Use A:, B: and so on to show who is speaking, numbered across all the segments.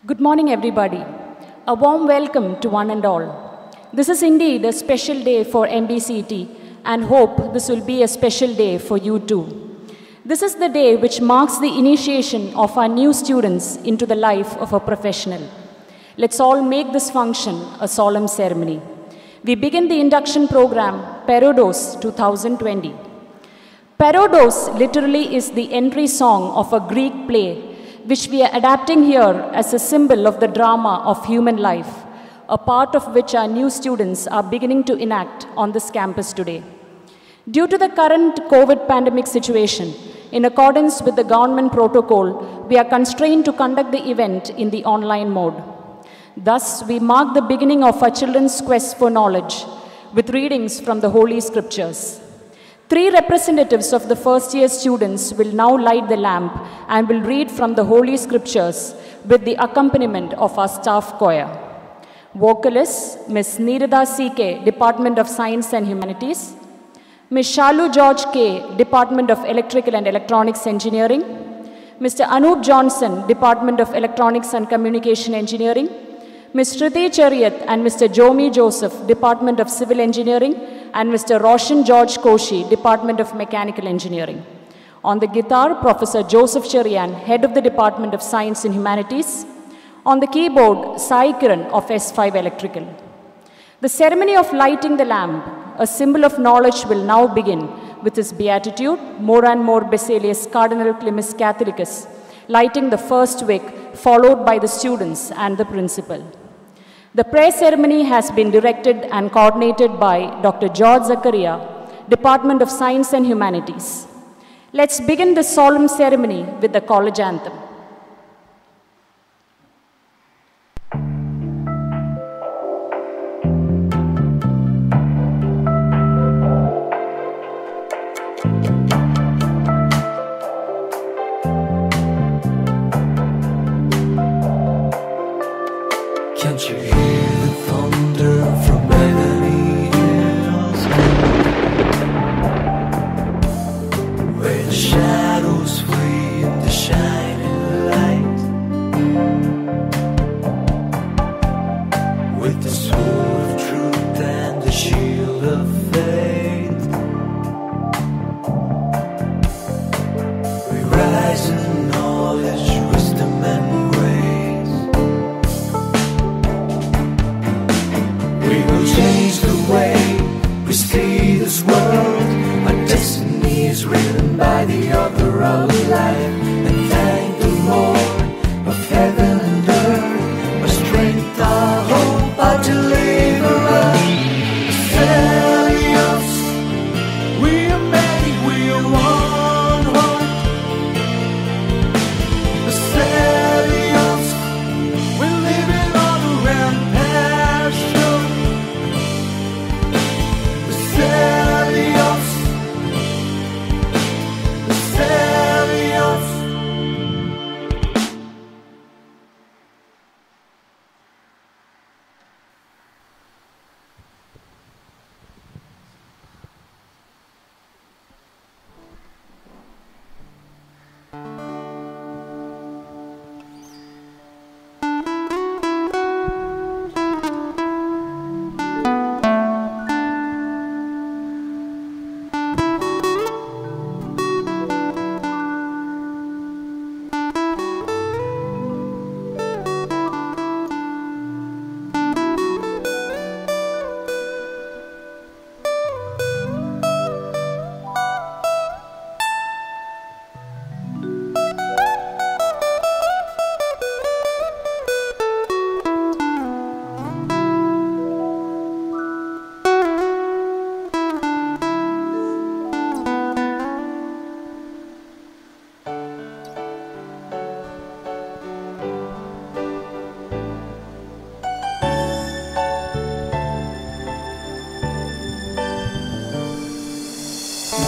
A: Good morning, everybody. A warm welcome to one and all. This is indeed a special day for MBCT and hope this will be a special day for you too. This is the day which marks the initiation of our new students into the life of a professional. Let's all make this function a solemn ceremony. We begin the induction program, Perodos 2020. Perodos literally is the entry song of a Greek play, which we are adapting here as a symbol of the drama of human life, a part of which our new students are beginning to enact on this campus today. Due to the current COVID pandemic situation, in accordance with the government protocol, we are constrained to conduct the event in the online mode. Thus, we mark the beginning of our children's quest for knowledge with readings from the Holy Scriptures. 3 representatives of the first-year students will now light the lamp and will read from the Holy Scriptures with the accompaniment of our staff choir. Vocalists, Ms. Nirada C.K., Department of Science and Humanities, Ms. Shalu George K., Department of Electrical and Electronics Engineering, Mr. Anup Johnson, Department of Electronics and Communication Engineering, Ms. Shriti Chariat and Mr. Jomi Joseph, Department of Civil Engineering, and Mr. Roshan George Koshi, Department of Mechanical Engineering. On the guitar, Professor Joseph Cherian, Head of the Department of Science and Humanities. On the keyboard, Sai Kiran of S5 Electrical. The ceremony of lighting the lamp, a symbol of knowledge, will now begin with his beatitude, more and more Basilius Cardinal Clemens Catholicus, lighting the first wick, followed by the students and the principal. The prayer ceremony has been directed and coordinated by Dr. George Zakaria, Department of Science and Humanities. Let's begin this solemn ceremony with the college anthem.
B: Can't you hear the thunder from Beverly Hills, where the shadows flee in the shining light, with the sword of truth and the shield of faith? We rise in knowledge, wisdom and grace. We will change the way we see this world. Our destiny is written by the author of life. And thank the Lord of heaven and earth, our strength, our hope, our deliverer. Celios, we are made, we are one heart. Celios, we live in honor and passion. Celios, Celios.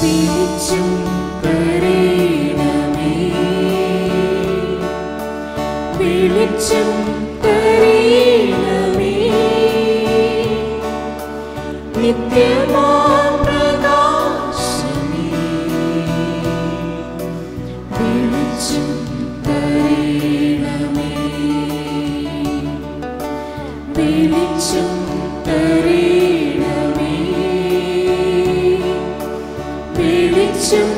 C: വെളിച്ചം തരേണമേ, വെളിച്ചം തരേണമേ, നിത്യമാം പ്രകാശമേ, വെളിച്ചം തരേണമേ. വെളിച്ചം തരേണമേ, വെളിച്ചം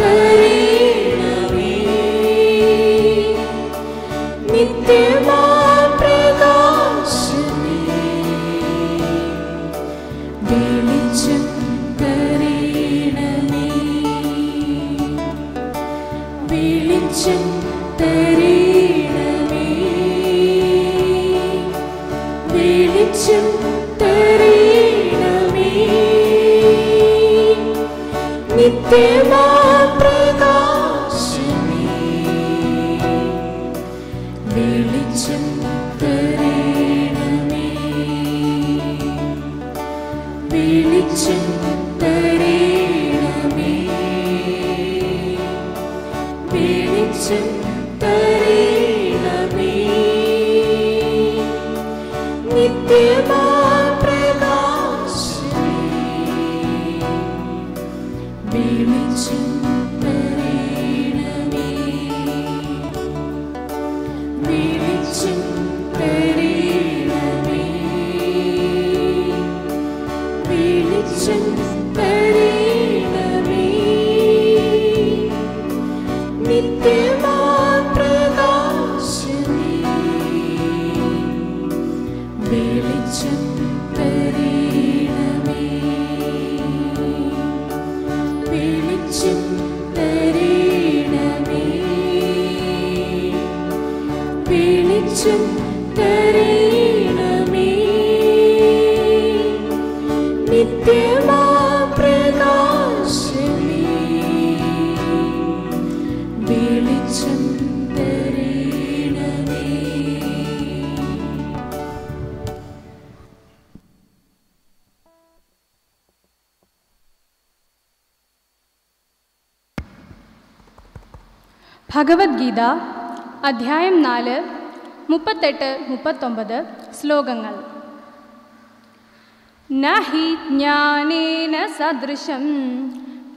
C: തരേണമേ, നിത്യമാം പ്രകാശമേ, വെളിച്ചം തരേണമേ, വെളിച്ചം തരേണമേ, വെളിച്ചം തരേണമേ, നിത്യമാം പ്രകാശമേ, വെളിച്ചം തരേണമേ, വെളിച്ചം തരേണമേ, വെളിച്ചം തരേണമേ, നിത്യമാം പ്രകാശമേ, വെളിച്ചം തരേണമേ, വെളിച്ചം തരേണമേ, വെളിച്ചം തരേണമേ, നിത്യമാം പ്രകാശമേ, വെളിച്ചം തരേണമേ, വെളിച്ചം തരേണമേ, വെളിച്ചം തരേണമേ, നിത്യമാം പ്രകാശമേ, വെളിച്ചം തരേണമേ.
D: ഭഗവത്ഗീത അധ്യായം 4 38-39 ശ്ലോകങ്ങൾ. നഹി ജ്ഞാനേന സദൃശം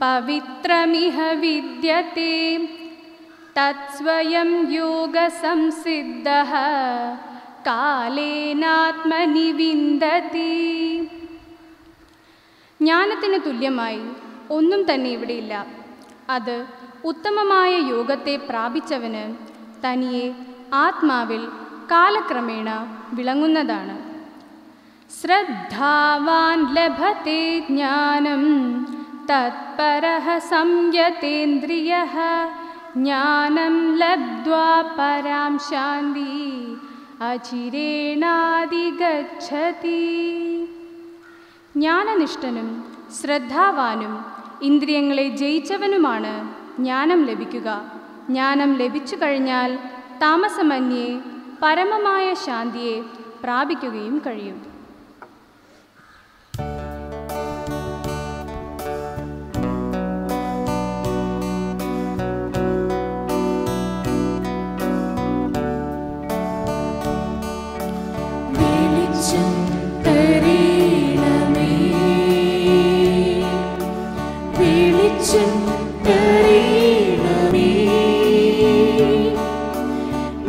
D: പവിത്രമിഹ വിദ്യത്തെ തത്സ്വയം യോഗസംസിദ്ധഃ കാലേനാത്മനി വിന്ദതി. ജ്ഞാനത്തിന് തുല്യമായി ഒന്നും തന്നെ ഇവിടെയില്ല. അത് ഉത്തമമായ യോഗത്തെ പ്രാപിച്ചവന് തനിയെ ആത്മാവിൽ കാലക്രമേണ വിളങ്ങുന്നതാണ്. ശ്രദ്ധാവാൻ ലഭത്തെ ജ്ഞാനം തത്പരഃ സംയതേന്ദ്രിയഃ ജ്ഞാനം ലബ്ധ്വാ പരാം ശാന്തി അചിരേണാധിഗച്ഛതി. ജ്ഞാനനിഷ്ഠനും ശ്രദ്ധാവാനും ഇന്ദ്രിയങ്ങളെ ജയിച്ചവനുമാണ് ജ്ഞാനം ലഭിക്കുക. ജ്ഞാനം ലഭിച്ചു കഴിഞ്ഞാൽ താമസമന്യേ പരമമായ ശാന്തിയെ പ്രാപിക്കുകയും കഴിയും.
C: വെളിച്ചം തരേണമേ, വെളിച്ചം തരേണമേ,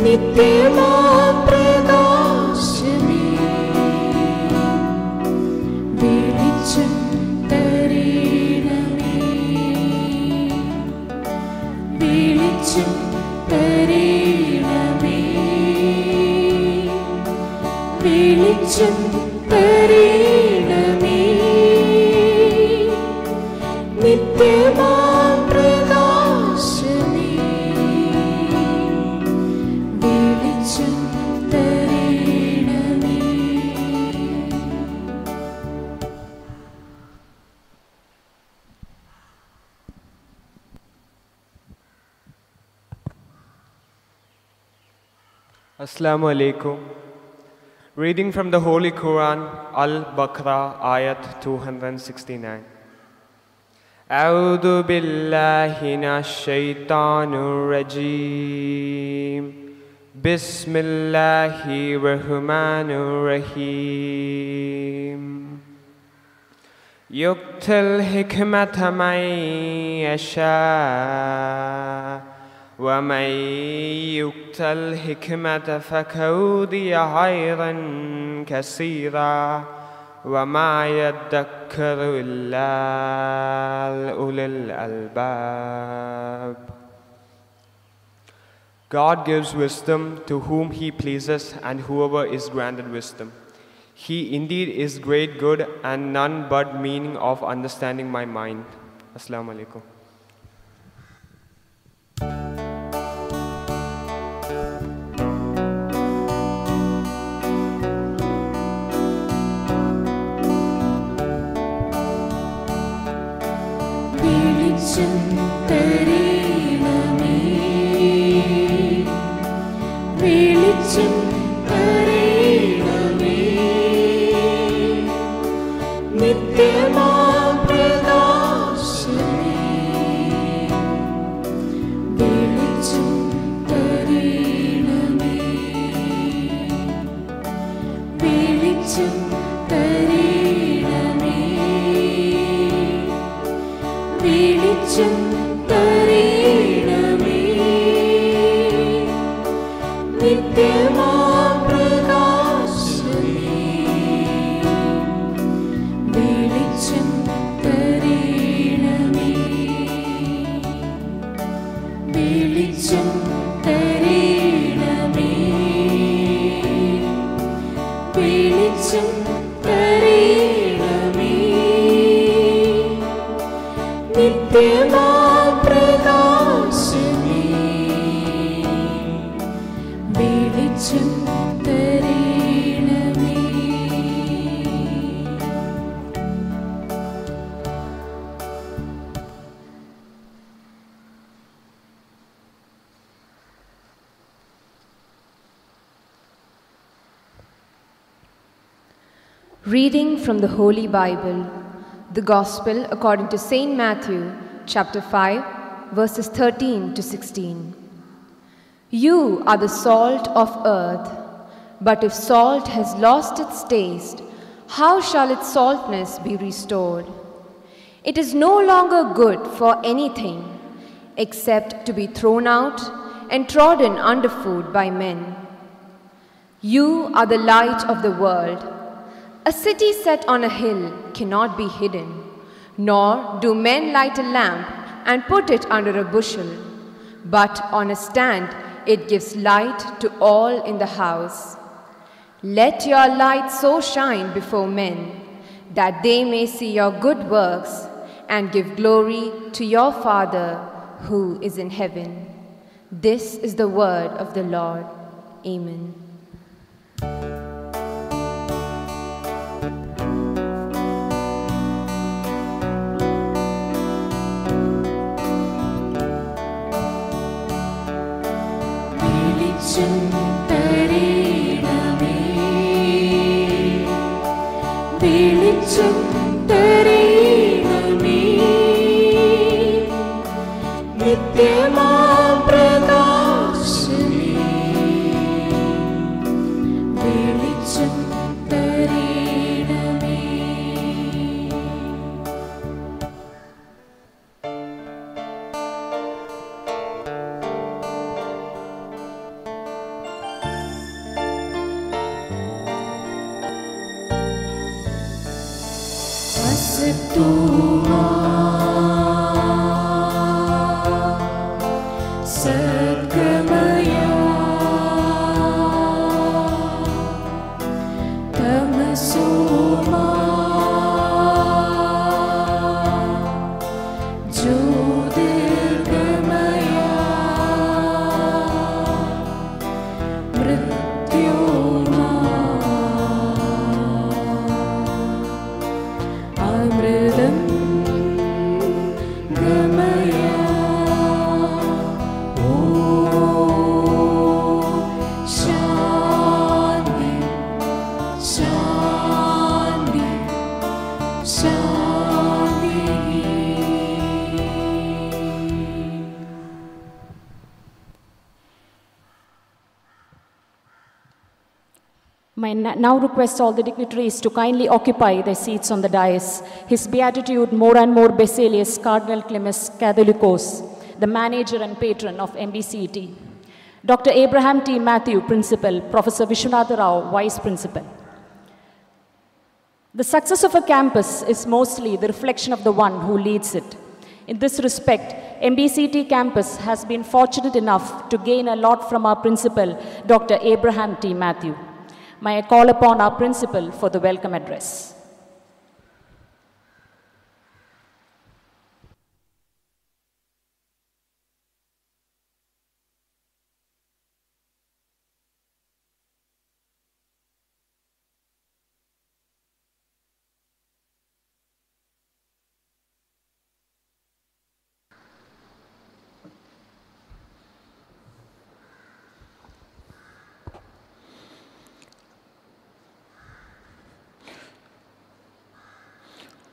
C: നിത്യമാം പ്രകാശമേ, വെളിച്ചം തരേണമേ, വെളിച്ചം തരേണമേ, വെളിച്ചം തരേണമേ, നിത്യമാം പ്രകാശമേ, വെളിച്ചം തരേണമേ.
E: Assalamu alaikum. Reading from the Holy Quran, Al-Baqarah, Ayat 269. A'udhu billahi minash shaitanir rajim. Bismillahir rahmanir rahim. Yu'til hikmata man yasha ومن يؤت الحكمة فأوتي خيرا كثيرا وما يذكر إلا أولو الألباب. God gives wisdom to whom He pleases, and whoever is granted wisdom. He indeed is great good, and none but meaning of understanding my mind. Assalamu alaikum.
F: Reading from the Holy Bible, the Gospel according to St. Matthew, chapter 5, verses 13 to 16. You are the salt of earth, but if salt has lost its taste, how shall its saltness be restored? It is no longer good for anything except to be thrown out and trodden underfoot by men. You are the light of the world. A city set on a hill cannot be hidden, nor do men light a lamp and put it under a bushel, but on a stand it gives light to all in the house. Let your light so shine before men, that they may see your good works and give glory to your Father who is in heaven. This is the word of the Lord. Amen.
A: I now request all the dignitaries to kindly occupy their seats on the dais. His Beatitude, more and more Basilius, Cardinal Clemens Catholicos, the manager and patron of MBCET. Dr. Abraham T. Matthew, Principal, Professor Vishwanatha Rao, Vice Principal. The success of a campus is mostly the reflection of the one who leads it. In this respect, MBCET campus has been fortunate enough to gain a lot from our principal, Dr. Abraham T. Matthew. May I call upon our principal for the welcome address.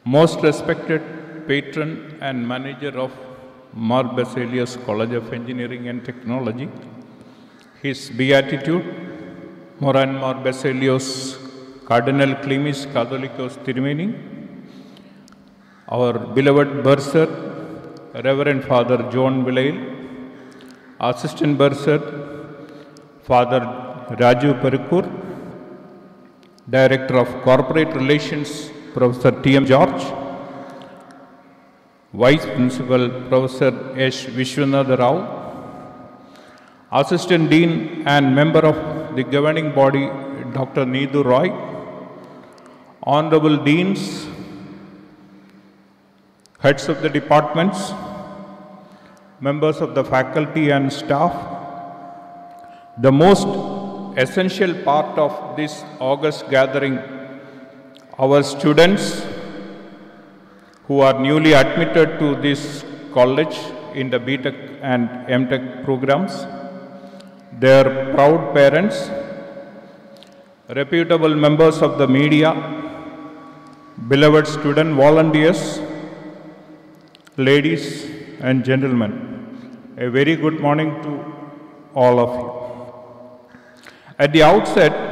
G: Most respected patron and manager of Mar Baselius College of Engineering and Technology, His Beatitude, Moran Mar Baselius Cardinal Clemis Catholicos Tirumeni, our beloved Bursar, Reverend Father John Villail, Assistant Bursar, Father Raju Perikur, Director of Corporate Relations, Professor T.M. George, Vice Principal Professor S. Vishwanatha Rao, Assistant Dean and Member of the Governing Body Dr. Needu Roy, Honorable Deans, Heads of the Departments, Members of the Faculty and Staff, the most essential part of this august gathering, our students who are newly admitted to this college in the BTech and MTech programs, their proud parents, reputable members of the media, beloved student volunteers, ladies and gentlemen, a very good morning to all of you. At the outset,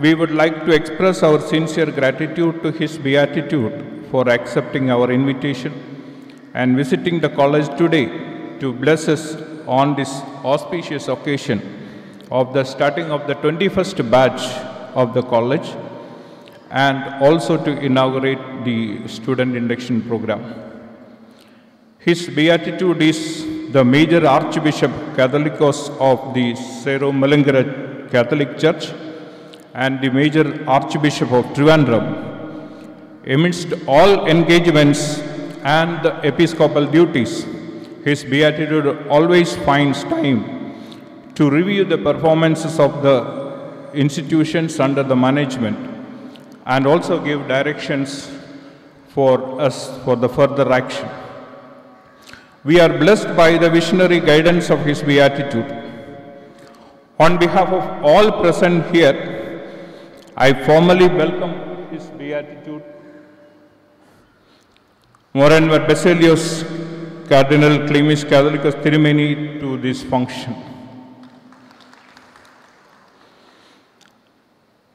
G: we would like to express our sincere gratitude to His Beatitude for accepting our invitation and visiting the college today to bless us on this auspicious occasion of the starting of the 21st batch of the college and also to inaugurate the student induction program. His Beatitude is the major Archbishop Catholicos of the Cerro Malangara Catholic Church and the major Archbishop of Trivandrum. Amidst all engagements and the episcopal duties, His Beatitude always finds time to review the performances of the institutions under the management and also give directions for us for the further action. We are blessed by the visionary guidance of His Beatitude. On behalf of all present here, I formally welcome His Beatitude, Moran Mar Baselius Cardinal Clemis Catholicos Tirumeni, to this function.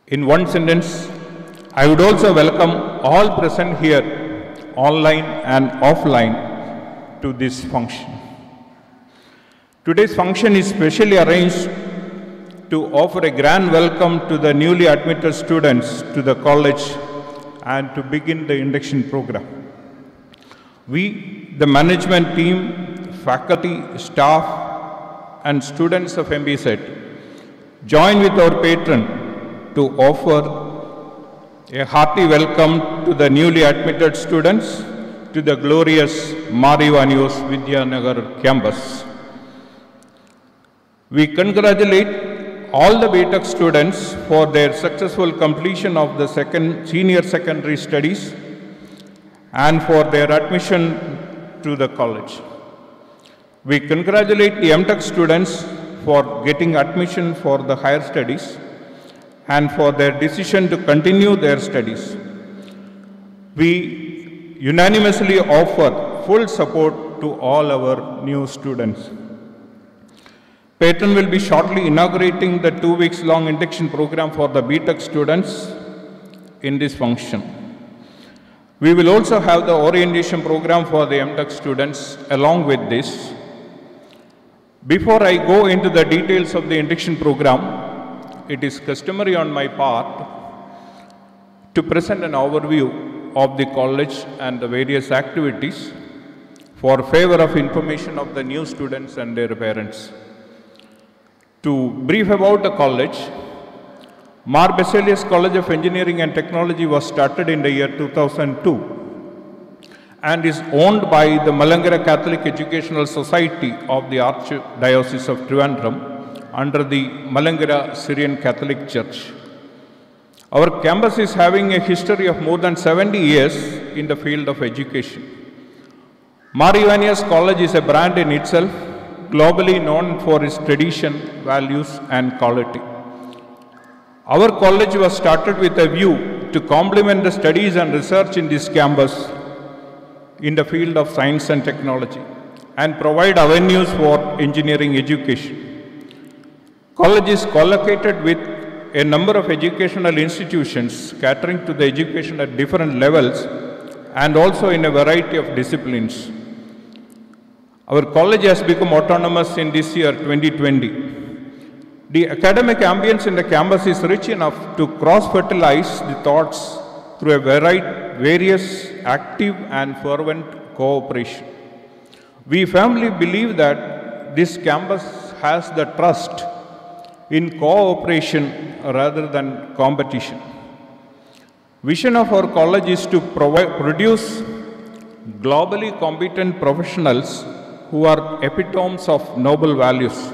G: In one sentence, I would also welcome all present here, online and offline, to this function. Today's function is specially arranged to offer a grand welcome to the newly admitted students to the college and to begin the induction program. We, the management team, faculty, staff, and students of MBCET, join with our patron to offer a hearty welcome to the newly admitted students to the glorious Mar Ivanios Vidyanagar campus. We congratulate all the BTech students for their successful completion of the senior secondary studies and for their admission to the college. We congratulate the MTech students for getting admission for the higher studies and for their decision to continue their studies. We unanimously offer full support to all our new students. Patron will be shortly inaugurating the 2 weeks long induction program for the BTech students in this function. We will also have the orientation program for the MTech students along with this Before I go into the details of the induction program, it is customary on my part to present an overview of the college and the various activities for favor of information of the new students and their parents. To brief about the college, Mar Baselius College of Engineering and Technology was started in the year 2002 and is owned by the Malangara Catholic Educational Society of the Archdiocese of Trivandrum under the Malangara Syrian Catholic Church. Our campus is having a history of more than 70 years in the field of education. Mar Ivanios College is a brand in itself, globally known for its tradition, values and quality. Our college was started with a view to complement the studies and research in this campus in the field of science and technology and provide avenues for engineering education. College is collocated with a number of educational institutions catering to the education at different levels and also in a variety of disciplines. Our college has become autonomous in this year 2020. The academic ambience in the campus is rich enough to cross-fertilize the thoughts through a various active and fervent cooperation. We firmly believe that this campus has the trust in cooperation rather than competition. Vision of our college is to produce globally competent professionals who are epitomes of noble values.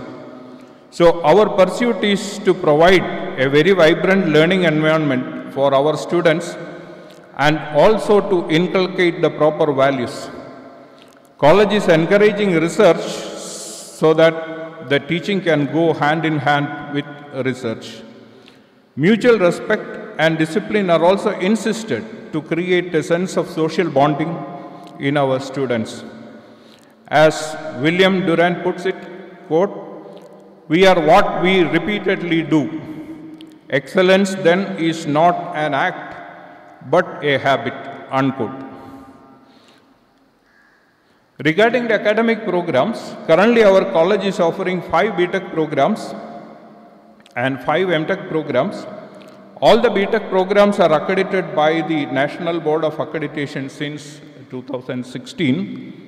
G: So our pursuit is to provide a very vibrant learning environment for our students and also to inculcate the proper values. College is encouraging research so that the teaching can go hand in hand with research. Mutual respect and discipline are also insisted to create a sense of social bonding in our students. As William Durant puts it, quote, "We are what we repeatedly do. Excellence then is not an act, but a habit," unquote. Regarding the academic programs, currently our college is offering 5 BTech programs and 5 MTech programs. All the BTech programs are accredited by the National Board of Accreditation since 2016.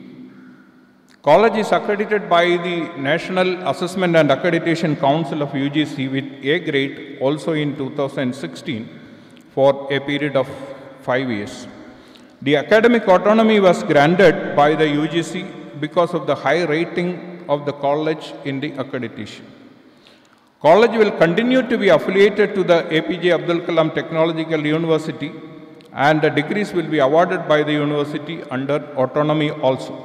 G: College is accredited by the National Assessment and Accreditation Council of UGC with A grade also in 2016 for a period of 5 years. The academic autonomy was granted by the UGC because of the high rating of the college in the accreditation. College will continue to be affiliated to the APJ Abdul Kalam Technological University and the degrees will be awarded by the university under autonomy also.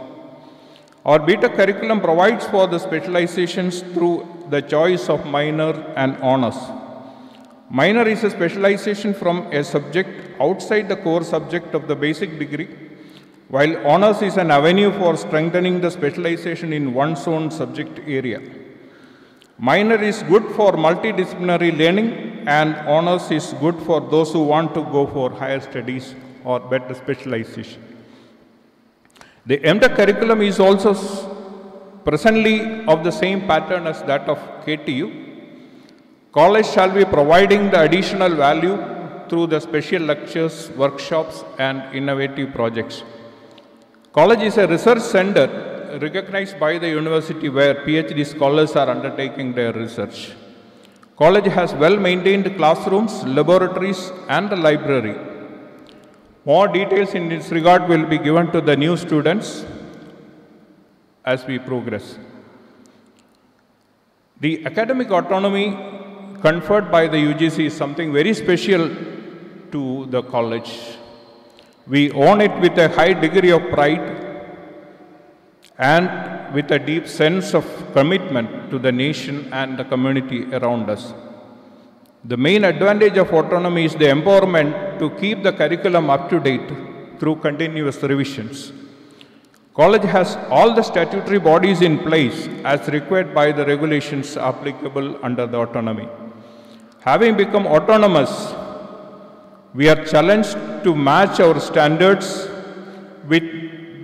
G: Our BTech curriculum provides for the specializations through the choice of minor and honors. Minor is a specialization from a subject outside the core subject of the basic degree, while honors is an avenue for strengthening the specialization in one's own subject area. Minor is good for multidisciplinary learning and honors is good for those who want to go for higher studies or better specialization. The MTech curriculum is also presently of the same pattern as that of KTU. College shall be providing the additional value through the special lectures, workshops and innovative projects. College is a research center recognized by the university where PhD scholars are undertaking their research. College has well-maintained classrooms, laboratories and a library. More details in this regard will be given to the new students as we progress. The academic autonomy conferred by the UGC is something very special to the college. We own it with a high degree of pride and with a deep sense of commitment to the nation and the community around us. The main advantage of autonomy is the empowerment to keep the curriculum up to date through continuous revisions. College has all the statutory bodies in place as required by the regulations applicable under the autonomy. Having become autonomous, we are challenged to match our standards with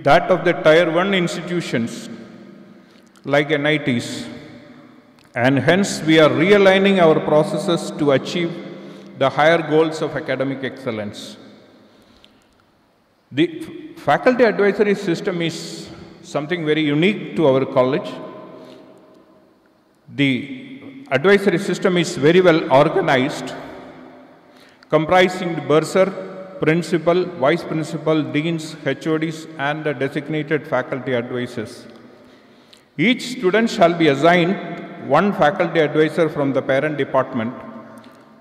G: that of the Tier 1 institutions. like NITs, and hence we are realigning our processes to achieve the higher goals of academic excellence. The faculty advisory system is something very unique to our college. The advisory system is very well organized, comprising the bursar, principal, vice principal, deans, HODs, and the designated faculty advisors. Each student shall be assigned one faculty advisor from the parent department.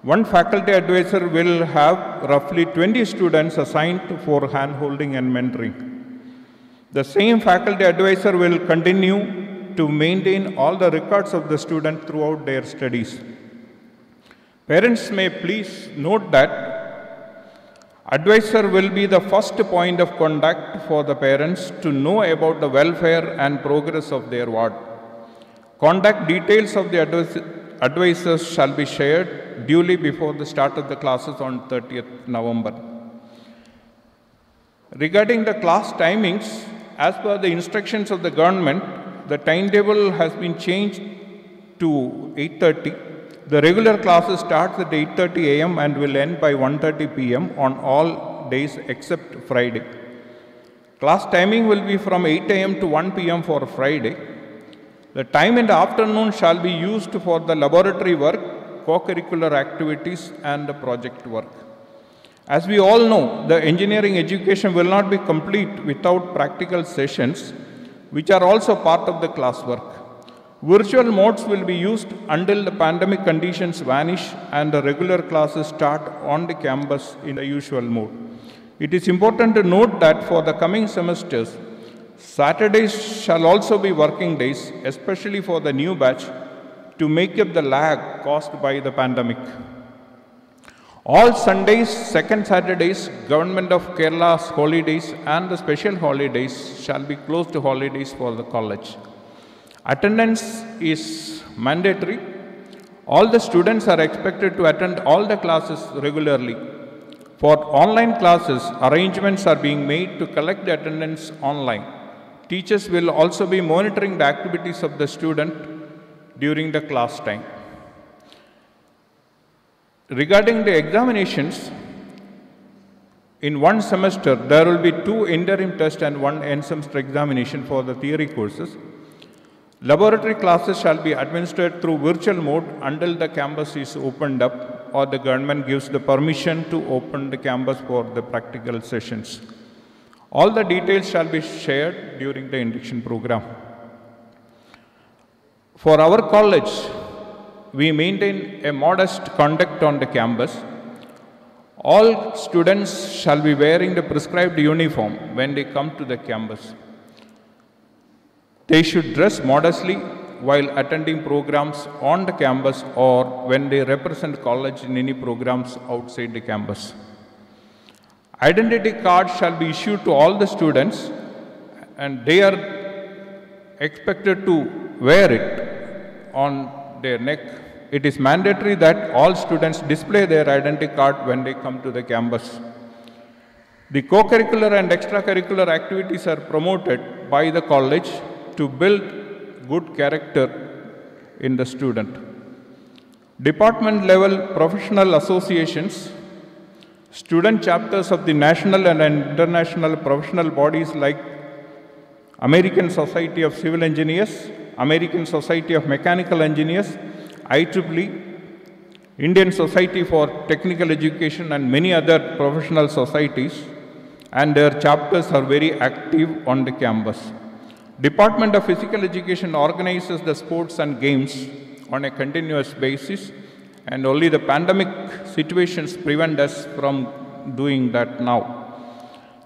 G: One faculty advisor will have roughly 20 students assigned for hand-holding and mentoring. The same faculty advisor will continue to maintain all the records of the student throughout their studies. Parents may please note that advisor will be the first point of contact for the parents to know about the welfare and progress of their ward. Contact details of the advisors shall be shared duly before the start of the classes on 30th November. Regarding the class timings, as per the instructions of the government, the timetable has been changed to 8:30. The regular classes start at 8:30 a.m. and will end by 1:30 p.m. on all days except Friday. Class timing will be from 8 a.m. to 1 p.m. for Friday. The time in the afternoon shall be used for the laboratory work, co-curricular activities, and the project work. As we all know, the engineering education will not be complete without practical sessions, which are also part of the classwork. Virtual modes will be used until the pandemic conditions vanish and the regular classes start on the campus in the usual mode. It is important to note that for the coming semesters, Saturdays shall also be working days, especially for the new batch, to make up the lag caused by the pandemic. All Sundays, second Saturdays, Government of Kerala's holidays and the special holidays shall be closed holidays for the college. Attendance is mandatory. All the students are expected to attend all the classes regularly. For online classes, arrangements are being made to collect the attendance online. Teachers will also be monitoring the activities of the student during the class time. Regarding the examinations, in one semester, there will be 2 interim tests and 1 end semester examination for the theory courses. Laboratory classes shall be administered through virtual mode until the campus is opened up or the government gives the permission to open the campus for the practical sessions. All the details shall be shared during the induction program. For our college, we maintain a modest conduct on the campus. All students shall be wearing the prescribed uniform when they come to the campus. They should dress modestly while attending programs on the campus or when they represent college in any programs outside the campus. Identity cards shall be issued to all the students and they are expected to wear it on their neck. It is mandatory that all students display their identity card when they come to the campus. The co-curricular and extracurricular activities are promoted by the college to build good character in the student. Department level professional associations, student chapters of the national and international professional bodies like American Society of Civil Engineers, American Society of Mechanical Engineers, IEEE, Indian Society for Technical Education and many other professional societies, and their chapters are very active on the campus. Department of Physical Education organizes the sports and games on a continuous basis, and only the pandemic situations prevent us from doing that now.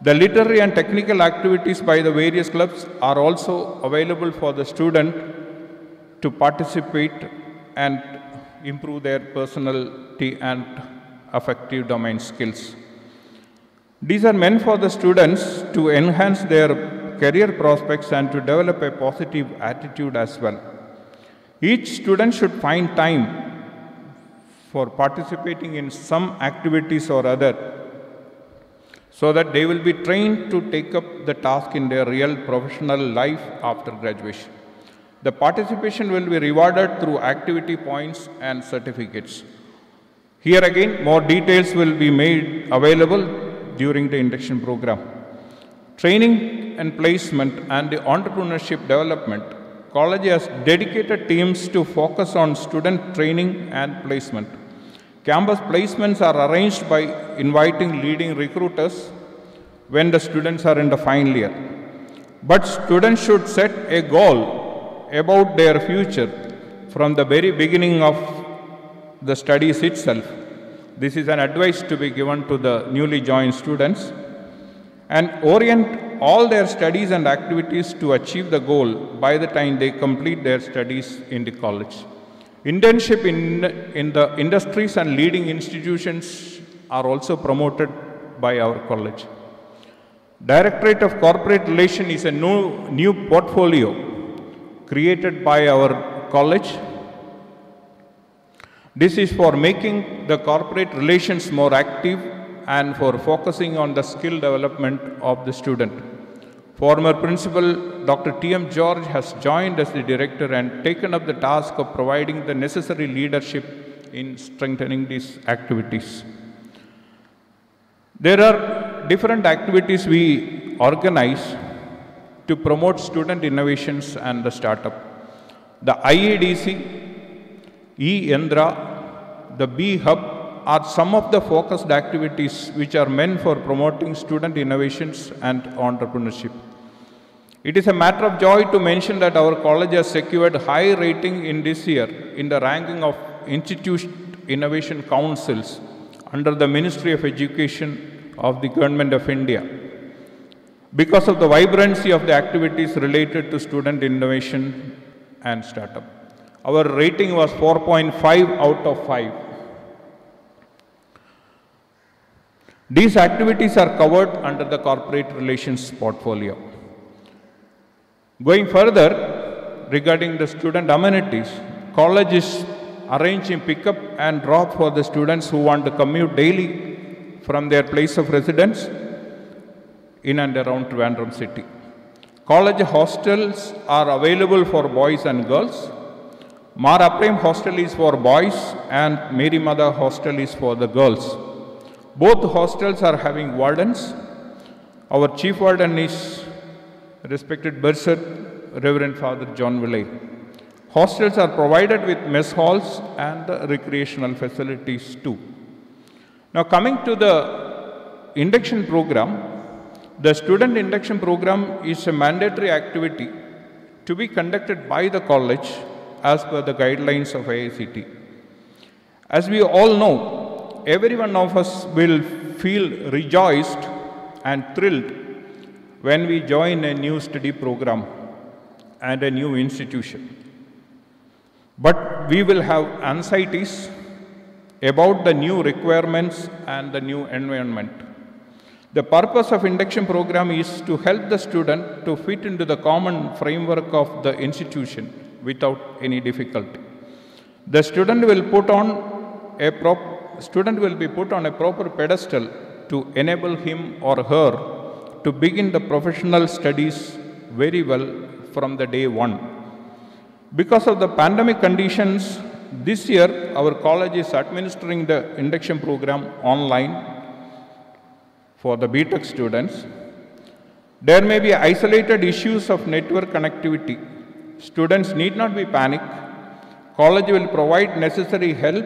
G: The literary and technical activities by the various clubs are also available for the student to participate and improve their personality and affective domain skills. These are meant for the students to enhance their career prospects and to develop a positive attitude as well. Each student should find time for participating in some activities or other so that they will be trained to take up the task in their real professional life after graduation. The participation will be rewarded through activity points and certificates. Here again, more details will be made available during the induction program. Training and placement and the entrepreneurship development. College has dedicated teams to focus on student training and placement. Campus placements are arranged by inviting leading recruiters when the students are in the final year. But students should set a goal about their future from the very beginning of the studies itself. This is an advice to be given to the newly joined students, and orient all their studies and activities to achieve the goal by the time they complete their studies in the college. Internship in the industries and leading institutions are also promoted by our college. Directorate of Corporate Relations is a new portfolio created by our college. This is for making the corporate relations more active and for focusing on the skill development of the student. Former Principal Dr. T.M. George has joined as the director and taken up the task of providing the necessary leadership in strengthening these activities. There are different activities we organize to promote student innovations and the startup. The IEDC, E-Yandra, the B-Hub are some of the focused activities which are meant for promoting student innovations and entrepreneurship. It is a matter of joy to mention that our college has secured high rating in this year in the ranking of Institute Innovation Councils under the Ministry of Education of the Government of India because of the vibrancy of the activities related to student innovation and startup. Our rating was 4.5 out of 5. These activities are covered under the corporate relations portfolio. Going further, regarding the student amenities, college is arranging pickup and drop for the students who want to commute daily from their place of residence in and around Trivandrum city. College hostels are available for boys and girls. Mar Aprem hostel is for boys and Mary Mother hostel is for the girls. Both hostels are having wardens. Our chief warden is respected Bursar, Reverend Father John Willey. Hostels are provided with mess halls and the recreational facilities too. Now coming to the induction program, the student induction program is a mandatory activity to be conducted by the college as per the guidelines of IICT. As we all know, every one of us will feel rejoiced and thrilled when we join a new study program and a new institution. But we will have anxieties about the new requirements and the new environment. The purpose of induction program is to help the student to fit into the common framework of the institution without any difficulty. The student will be put on a proper pedestal to enable him or her to begin the professional studies very well from the day one. Because of the pandemic conditions, this year our college is administering the induction program online for the BTech students. There may be isolated issues of network connectivity. Students need not be panicked. College will provide necessary help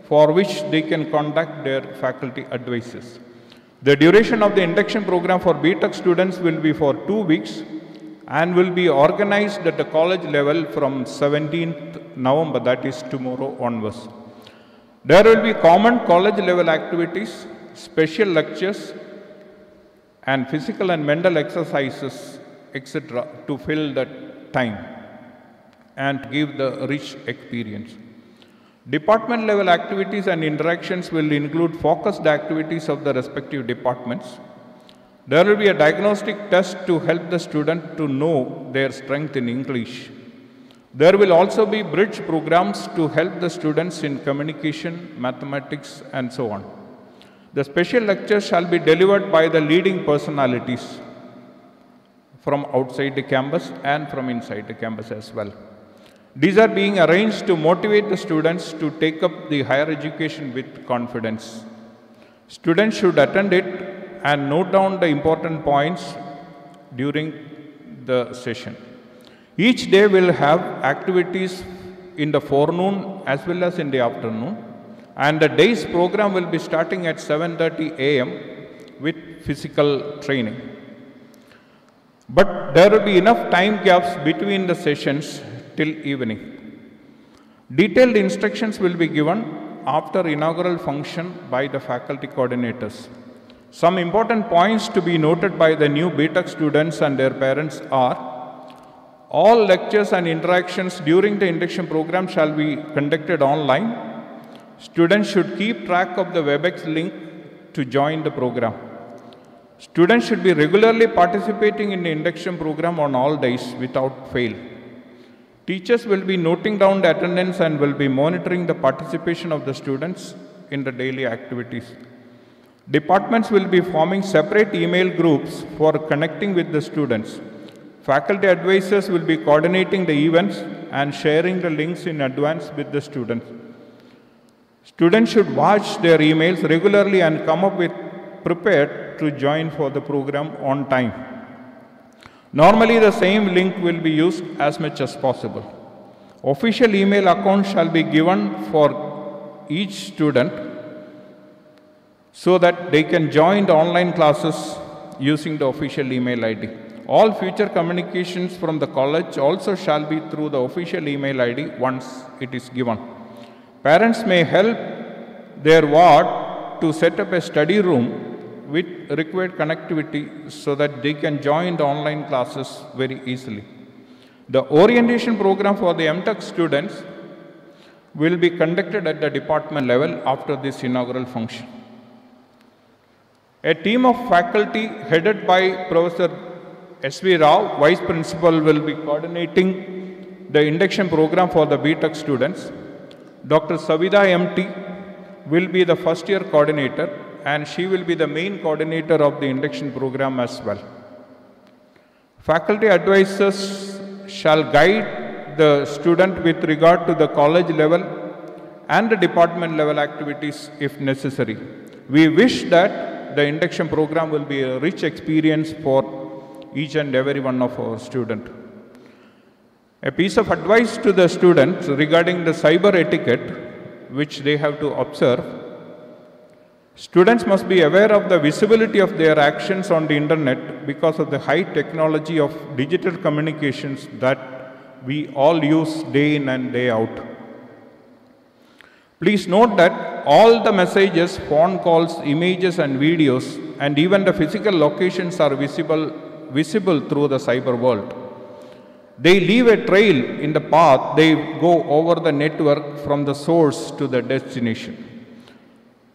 G: for which they can contact their faculty advisors. The duration of the induction program for BTech students will be for 2 weeks and will be organized at the college level from 17th November, that is tomorrow onwards. There will be common college level activities, special lectures and physical and mental exercises, etc. to fill that time and give the rich experience. Department level activities and interactions will include focused activities of the respective departments. There will be a diagnostic test to help the student to know their strength in English. There will also be bridge programs to help the students in communication, mathematics and so on. The special lectures shall be delivered by the leading personalities. from outside the campus and from inside the campus as well. These are being arranged to motivate the students to take up the higher education with confidence. Students should attend it and note down the important points during the session. Each day will have activities in the forenoon as well as in the afternoon, and the day's program will be starting at 7:30 a.m. with physical training. But there will be enough time gaps between the sessions till evening. Detailed instructions will be given after inaugural function by the faculty coordinators. Some important points to be noted by the new BTech students and their parents are: all lectures and interactions during the induction program shall be conducted online. Students should keep track of the WebEx link to join the program. Students should be regularly participating in the induction program on all days without fail. Teachers will be noting down the attendance and will be monitoring the participation of the students in the daily activities. Departments will be forming separate email groups for connecting with the students. Faculty advisors will be coordinating the events and sharing the links in advance with the students. Students should watch their emails regularly and come up with prepared to join for the program on time. Normally, the same link will be used as much as possible. Official email account shall be given for each student so that they can join the online classes using the official email ID. All future communications from the college also shall be through the official email ID once it is given. Parents may help their ward to set up a study room with required connectivity so that they can join the online classes very easily. The orientation program for the MTech students will be conducted at the department level after this inaugural function. A team of faculty headed by Professor S.V. Rao, Vice Principal, will be coordinating the induction program for the BTech students. Dr. Savida MT will be the first year coordinator, and she will be the main coordinator of the induction program as well. Faculty advisors shall guide the student with regard to the college level and the department level activities if necessary. We wish that the induction program will be a rich experience for each and every one of our students. A piece of advice to the students regarding the cyber etiquette which they have to observe: students must be aware of the visibility of their actions on the internet because of the high technology of digital communications that we all use day in and day out. Please note that all the messages, phone calls, images and videos, and even the physical locations are visible through the cyber world. They leave a trail in the path they go over the network from the source to the destination.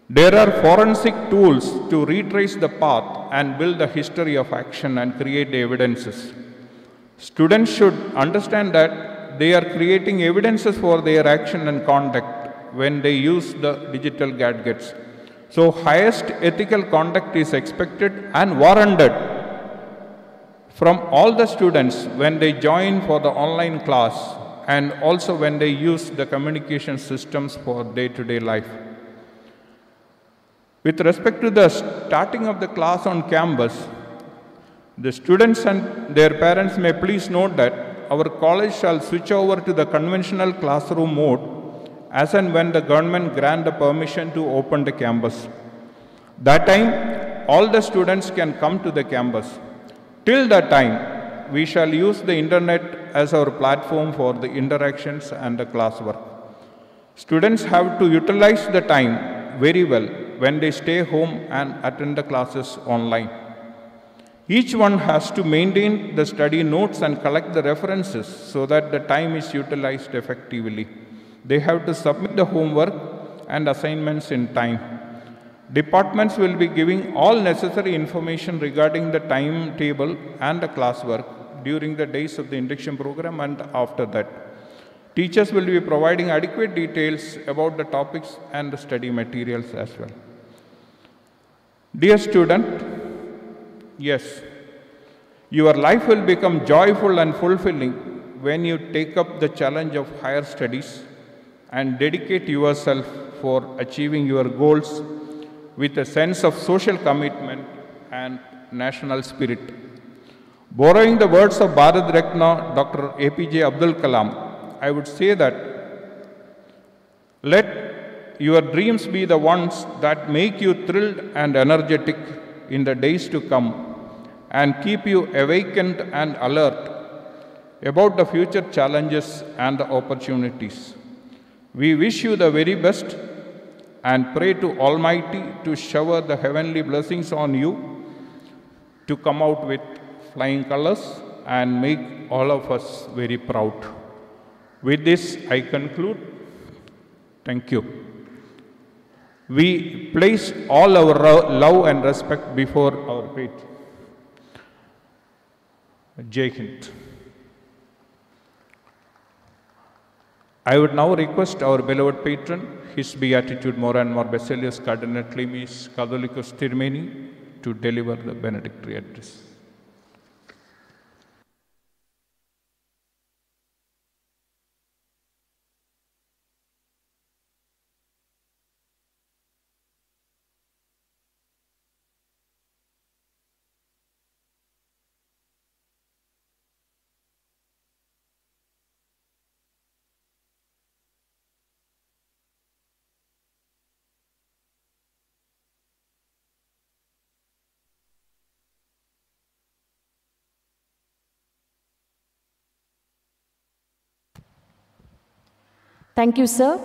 G: There are forensic tools to retrace the path and build the history of action and create the evidences. Students should understand that they are creating evidences for their action and conduct when they use the digital gadgets. So highest ethical conduct is expected and warranted from all the students when they join for the online class and also when they use the communication systems for day-to-day life. With respect to the starting of the class on campus, the students and their parents may please note that our college shall switch over to the conventional classroom mode as and when the government grant the permission to open the campus. That time, all the students can come to the campus. Till that time, we shall use the internet as our platform for the interactions and the classwork. Students have to utilize the time very well when they stay home and attend the classes online. Each one has to maintain the study notes and collect the references so that the time is utilized effectively. They have to submit the homework and assignments in time. Departments will be giving all necessary information regarding the timetable and the classwork during the days of the induction program and after that. Teachers will be providing adequate details about the topics and the study materials as well. Dear student, yes, Your life will become joyful and fulfilling when you take up the challenge of higher studies and dedicate yourself for achieving your goals with a sense of social commitment and national spirit. Borrowing the words of Bharat Ratna Dr. APJ Abdul Kalam, I would say that let your dreams be the ones that make you thrilled and energetic in the days to come and keep you awakened and alert about the future challenges and the opportunities. We wish you the very best and pray to Almighty to shower the heavenly blessings on you to come out with flying colors and make all of us very proud. With this, I conclude. Thank you. We place all our love and respect before our faith. Jai Hind. I would now request our beloved patron, His Beatitude More and More Basilius Cardinal Clemens Catholicus Tirmeni, to deliver the benedictory address.
A: Thank you, sir.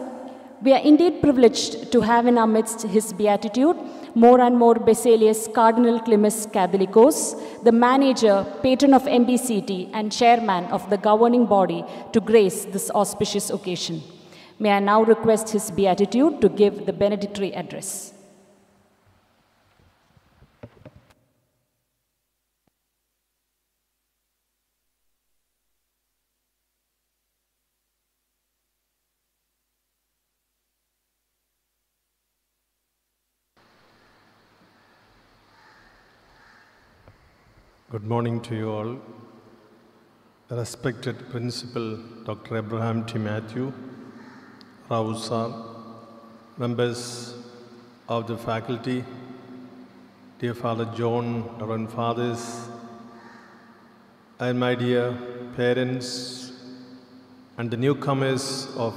A: We are indeed privileged to have in our midst His Beatitude, More and More Basilius Cardinal Clemens Catholicos, the manager, patron of MBCT, and chairman of the governing body, to grace this auspicious occasion. May I now request His Beatitude to give the benedictory address.
H: Good morning to you all. The respected Principal Dr. Abraham T. Matthew, Rao sir, members of the faculty, dear Father John, Reverend Fathers, and my dear parents, and the newcomers of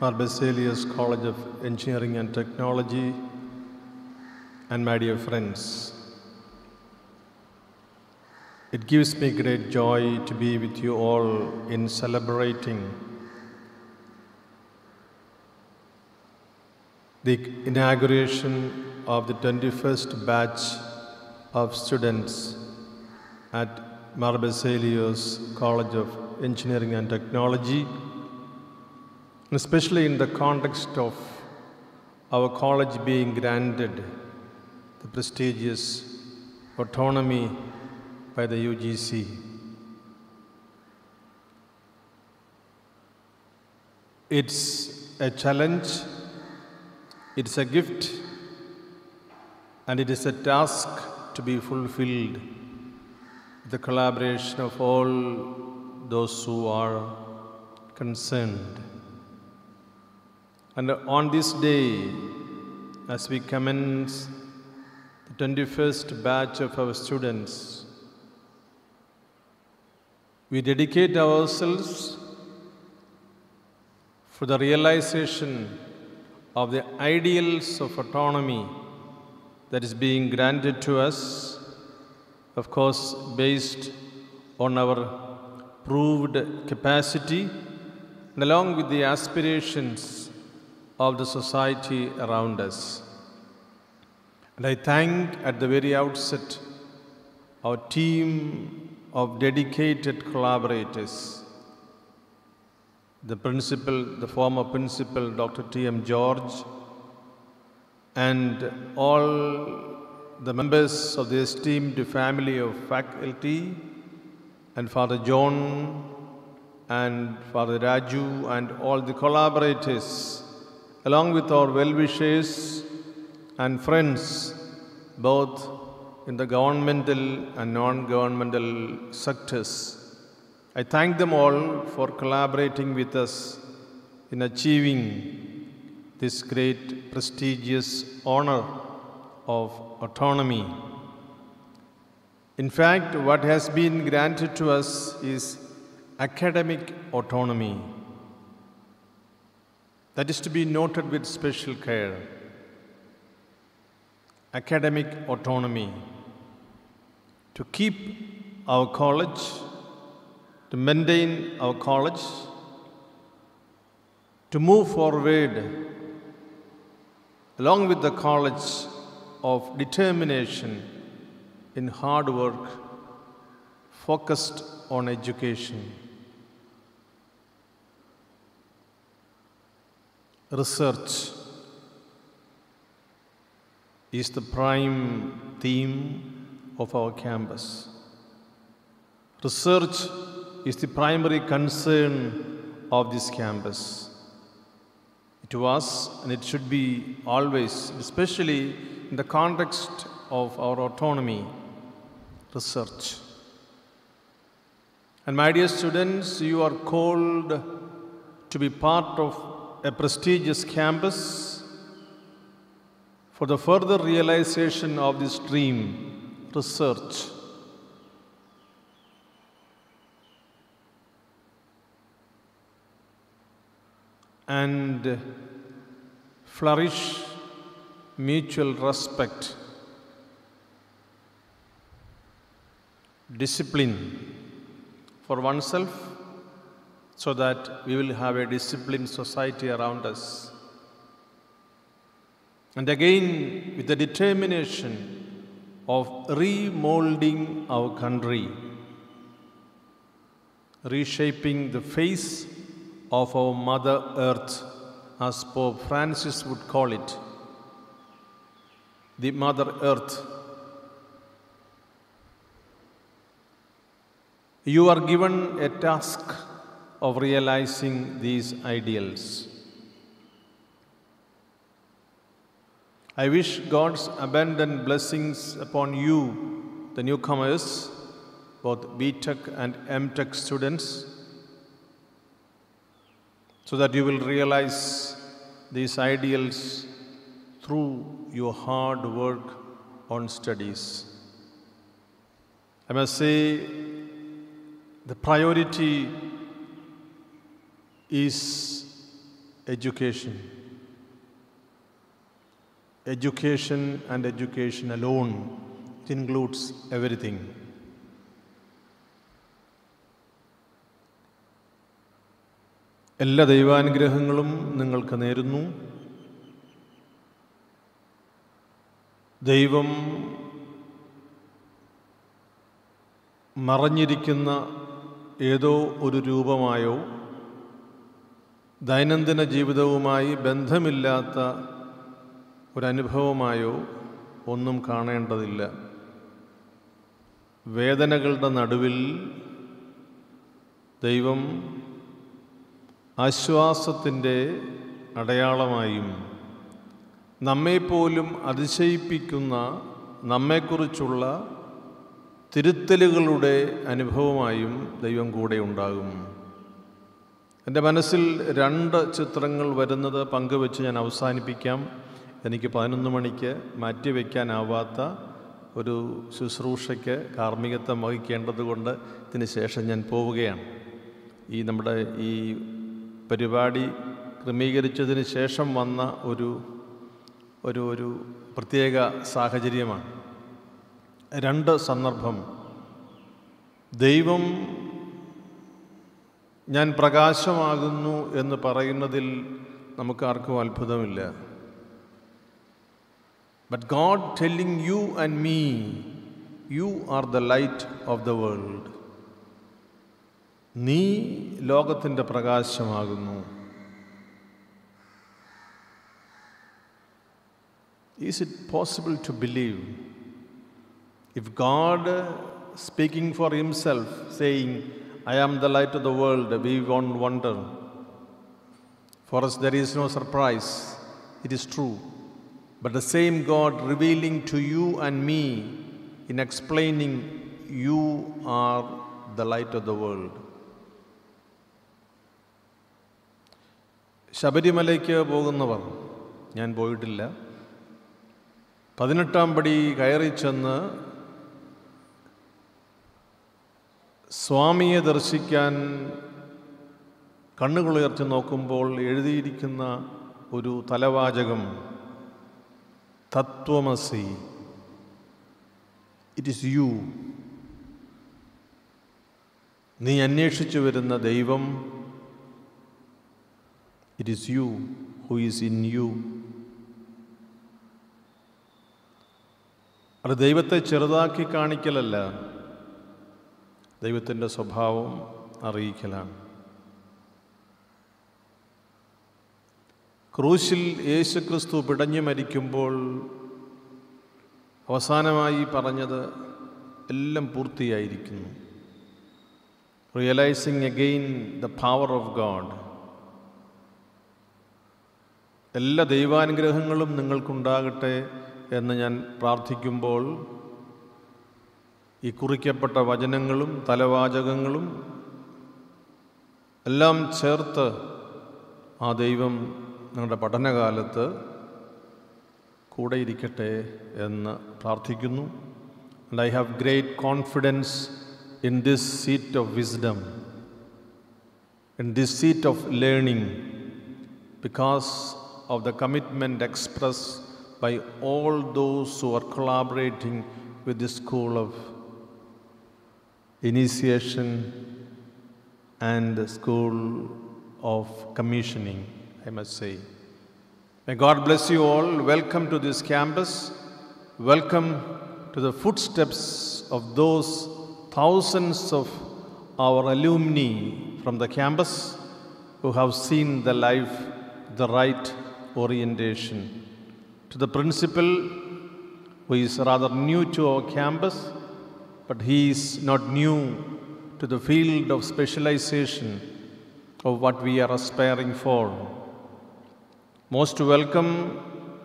H: Mar Basilius College of Engineering and Technology, and my dear friends. It gives me great joy to be with you all in celebrating the inauguration of the 21st batch of students at Mar Basilius College of Engineering and Technology, and especially in the context of our college being granted the prestigious autonomy by the UGC. It's a challenge, it's a gift, and it is a task to be fulfilled with the collaboration of all those who are concerned. And on this day, as we commence the 21st batch of our students, we dedicate ourselves for the realization of the ideals of autonomy that is being granted to us, of course, based on our proved capacity and along with the aspirations of the society around us. And I thank at the very outset our team of dedicated collaborators, the principal, the former principal, Dr. T.M. George, and all the members of the esteemed family of faculty, and Father John, and Father Raju, and all the collaborators, along with our well-wishers and friends, both in the governmental and non-governmental sectors. I thank them all for collaborating with us in achieving this great prestigious honor of autonomy. In fact, what has been granted to us is academic autonomy. That is to be noted with special care. Academic autonomy. To keep our college, to maintain our college, to move forward along with the college of determination in hard work, focused on education. Research is the prime theme of our campus. Research is the primary concern of this campus. It was and it should be always, especially in the context of our autonomy, research. And my dear students, you are called to be part of a prestigious campus for the further realization of this dream, research. And flourish mutual respect, discipline for oneself, so that we will have a disciplined society around us. And again, with the determination of remolding our country, reshaping the face of our Mother Earth, as Pope Francis would call it, the Mother Earth. You are given a task of realizing these ideals. I wish God's abundant blessings upon you, the newcomers, both BTech and MTech students, so that you will realize these ideals through your hard work on studies. I must say, the priority is education. Education and education alone. It includes everything. എല്ലാ ദൈവാനുഗ്രഹങ്ങളും നിങ്ങൾക്ക് നേരുന്നു. ദൈവം മറഞ്ഞിരിക്കുന്ന ഏതോ ഒരു രൂപമായോ ദൈനംദിന ജീവിതവുമായി ബന്ധമില്ലാത്ത ഒരനുഭവമായോ ഒന്നും കാണേണ്ടതില്ല. വേദനകളുടെ നടുവിൽ ദൈവം ആശ്വാസത്തിൻ്റെ അടയാളമായും നമ്മെപ്പോലും അതിശയിപ്പിക്കുന്ന നമ്മെക്കുറിച്ചുള്ള തിരുത്തലുകളുടെ അനുഭവമായും ദൈവം കൂടെ ഉണ്ടാകും. എൻ്റെ മനസ്സിൽ 2 ചിത്രങ്ങൾ വരുന്നത് പങ്കുവെച്ച് ഞാൻ അവസാനിപ്പിക്കാം. എനിക്ക് 11 മണിക്ക് മാറ്റിവെക്കാനാവാത്ത ഒരു ശുശ്രൂഷയ്ക്ക് കാർമ്മികത്വം വഹിക്കേണ്ടതുകൊണ്ട് ഇതിന് ശേഷം ഞാൻ പോവുകയാണ്. നമ്മുടെ ഈ പരിപാടി ക്രമീകരിച്ചതിന് ശേഷം വന്ന ഒരു പ്രത്യേക സാഹചര്യമാണ്. 2 സന്ദർഭം. ദൈവം ഞാൻ പ്രകാശമാകുന്നു എന്ന് പറയുന്നതിൽ നമുക്കാർക്കും അത്ഭുതമില്ല. But God telling you and me, you are the light of the world. നീ ലോകത്തിൻ്റെ പ്രകാശമാകുന്നു. Is it possible to believe? If God speaking for himself, saying, I am the light of the world, we won't wonder. For us there is no surprise. It is true. But the same God revealing to you and me in explaining you are the light of the world. ശബരിമലയ്ക്ക് പോകുന്നവർ, ഞാൻ പോയിട്ടില്ല, 18-ാം പടി കയറി ചെന്ന് സ്വാമിയെ ദർശിക്കാൻ കണ്ണുകളുയർത്തി നോക്കുമ്പോൾ എഴുതിയിരിക്കുന്ന ഒരു തലവാചകം തത്വമസി. It is you. നീ അന്വേഷിച്ചു വരുന്ന ദൈവം, it is you who is in you. അത് ദൈവത്തെ ചെറുതാക്കി കാണിക്കലല്ല, ദൈവത്തിൻ്റെ സ്വഭാവം അറിയിക്കലാണ്. ക്രൂശിൽ യേശുക്രിസ്തു പിടഞ്ഞു മരിക്കുമ്പോൾ അവസാനമായി പറഞ്ഞത് എല്ലാം പൂർത്തിയായിരിക്കുന്നു. Realising again the power of God. എല്ലാ ദൈവാനുഗ്രഹങ്ങളും നിങ്ങൾക്കുണ്ടാകട്ടെ എന്ന് ഞാൻ പ്രാർത്ഥിക്കുമ്പോൾ ഈ കുറിക്കപ്പെട്ട വചനങ്ങളും തലവാചകങ്ങളും എല്ലാം ചേർത്ത് ആ ദൈവം നിങ്ങളുടെ പഠനകാലത്ത് കൂടെ ഇരിക്കട്ടെ എന്ന് പ്രാർത്ഥിക്കുന്നു. And I have great confidence in this seat of wisdom, in this seat of learning, because of the commitment expressed by all those who are collaborating with the School of Initiation and the School of Commissioning, I must say. May God bless you all. Welcome to this campus. Welcome to the footsteps of those thousands of our alumni from the campus who have seen the life, the right orientation. To the principal, who is rather new to our campus, but he is not new to the field of specialization of what we are aspiring for. Most welcome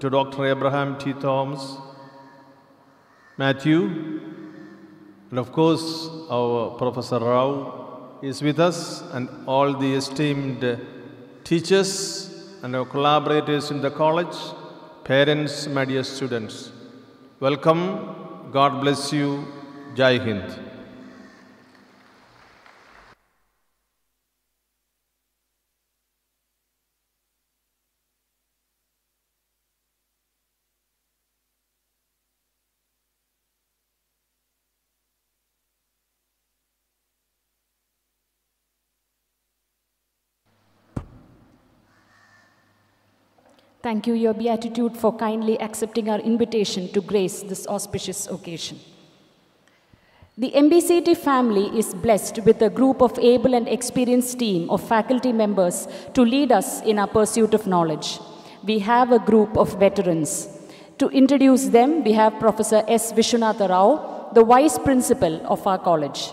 H: to Dr. Abraham T. Thomas, Matthew, and of course our Professor Rao is with us, and all the esteemed teachers and our collaborators in the college, parents, my dear students. Welcome. God bless you. Jai Hind.
A: Thank you, Your Beatitude, for kindly accepting our invitation to grace this auspicious occasion. The MBCT family is blessed with a group of able and experienced team of faculty members to lead us in our pursuit of knowledge. We have a group of veterans. To introduce them, we have Professor S. Vishwanatha Rao, the Vice Principal of our college.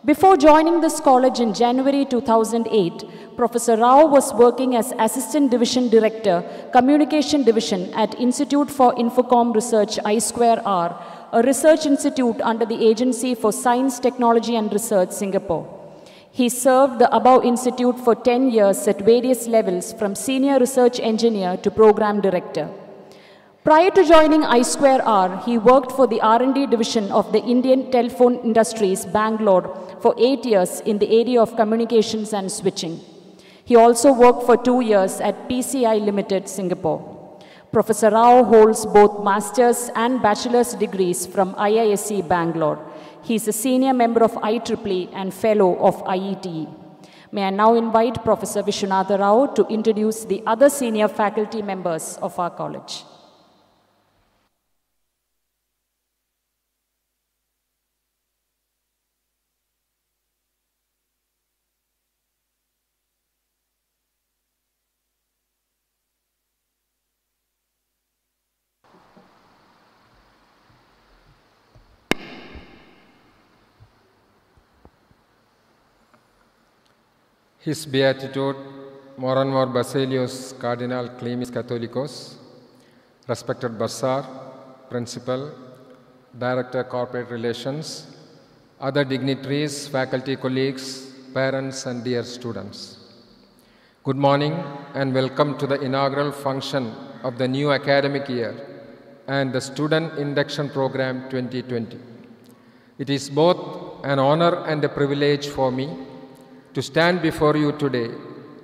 A: Before joining this college in January 2008, Professor Rao was working as Assistant Division Director, Communication Division at Institute for Infocom Research I2R, a research institute under the Agency for Science, Technology and Research, Singapore. He served the above institute for 10 years at various levels, from Senior Research Engineer to Program Director. Prior to joining I2R, he worked for the R&D division of the Indian Telephone Industries, Bangalore, for 8 years in the area of communications and switching. He also worked for 2 years at PCI Limited, Singapore. Professor Rao holds both master's and bachelor's degrees from IISc Bangalore. He is a senior member of IEEE and fellow of IETE. May I now invite Professor Vishwanatha Rao to introduce the other senior faculty members of our college.
I: His Beatitude, Moranmor Basilius Cardinal Clemis Catholicos, respected Bassar, Principal, Director Corporate Relations, other dignitaries, faculty colleagues, parents and dear students. Good morning and welcome to the inaugural function of the new academic year and the Student Induction Program 2020. It is both an honor and a privilege for me to stand before you today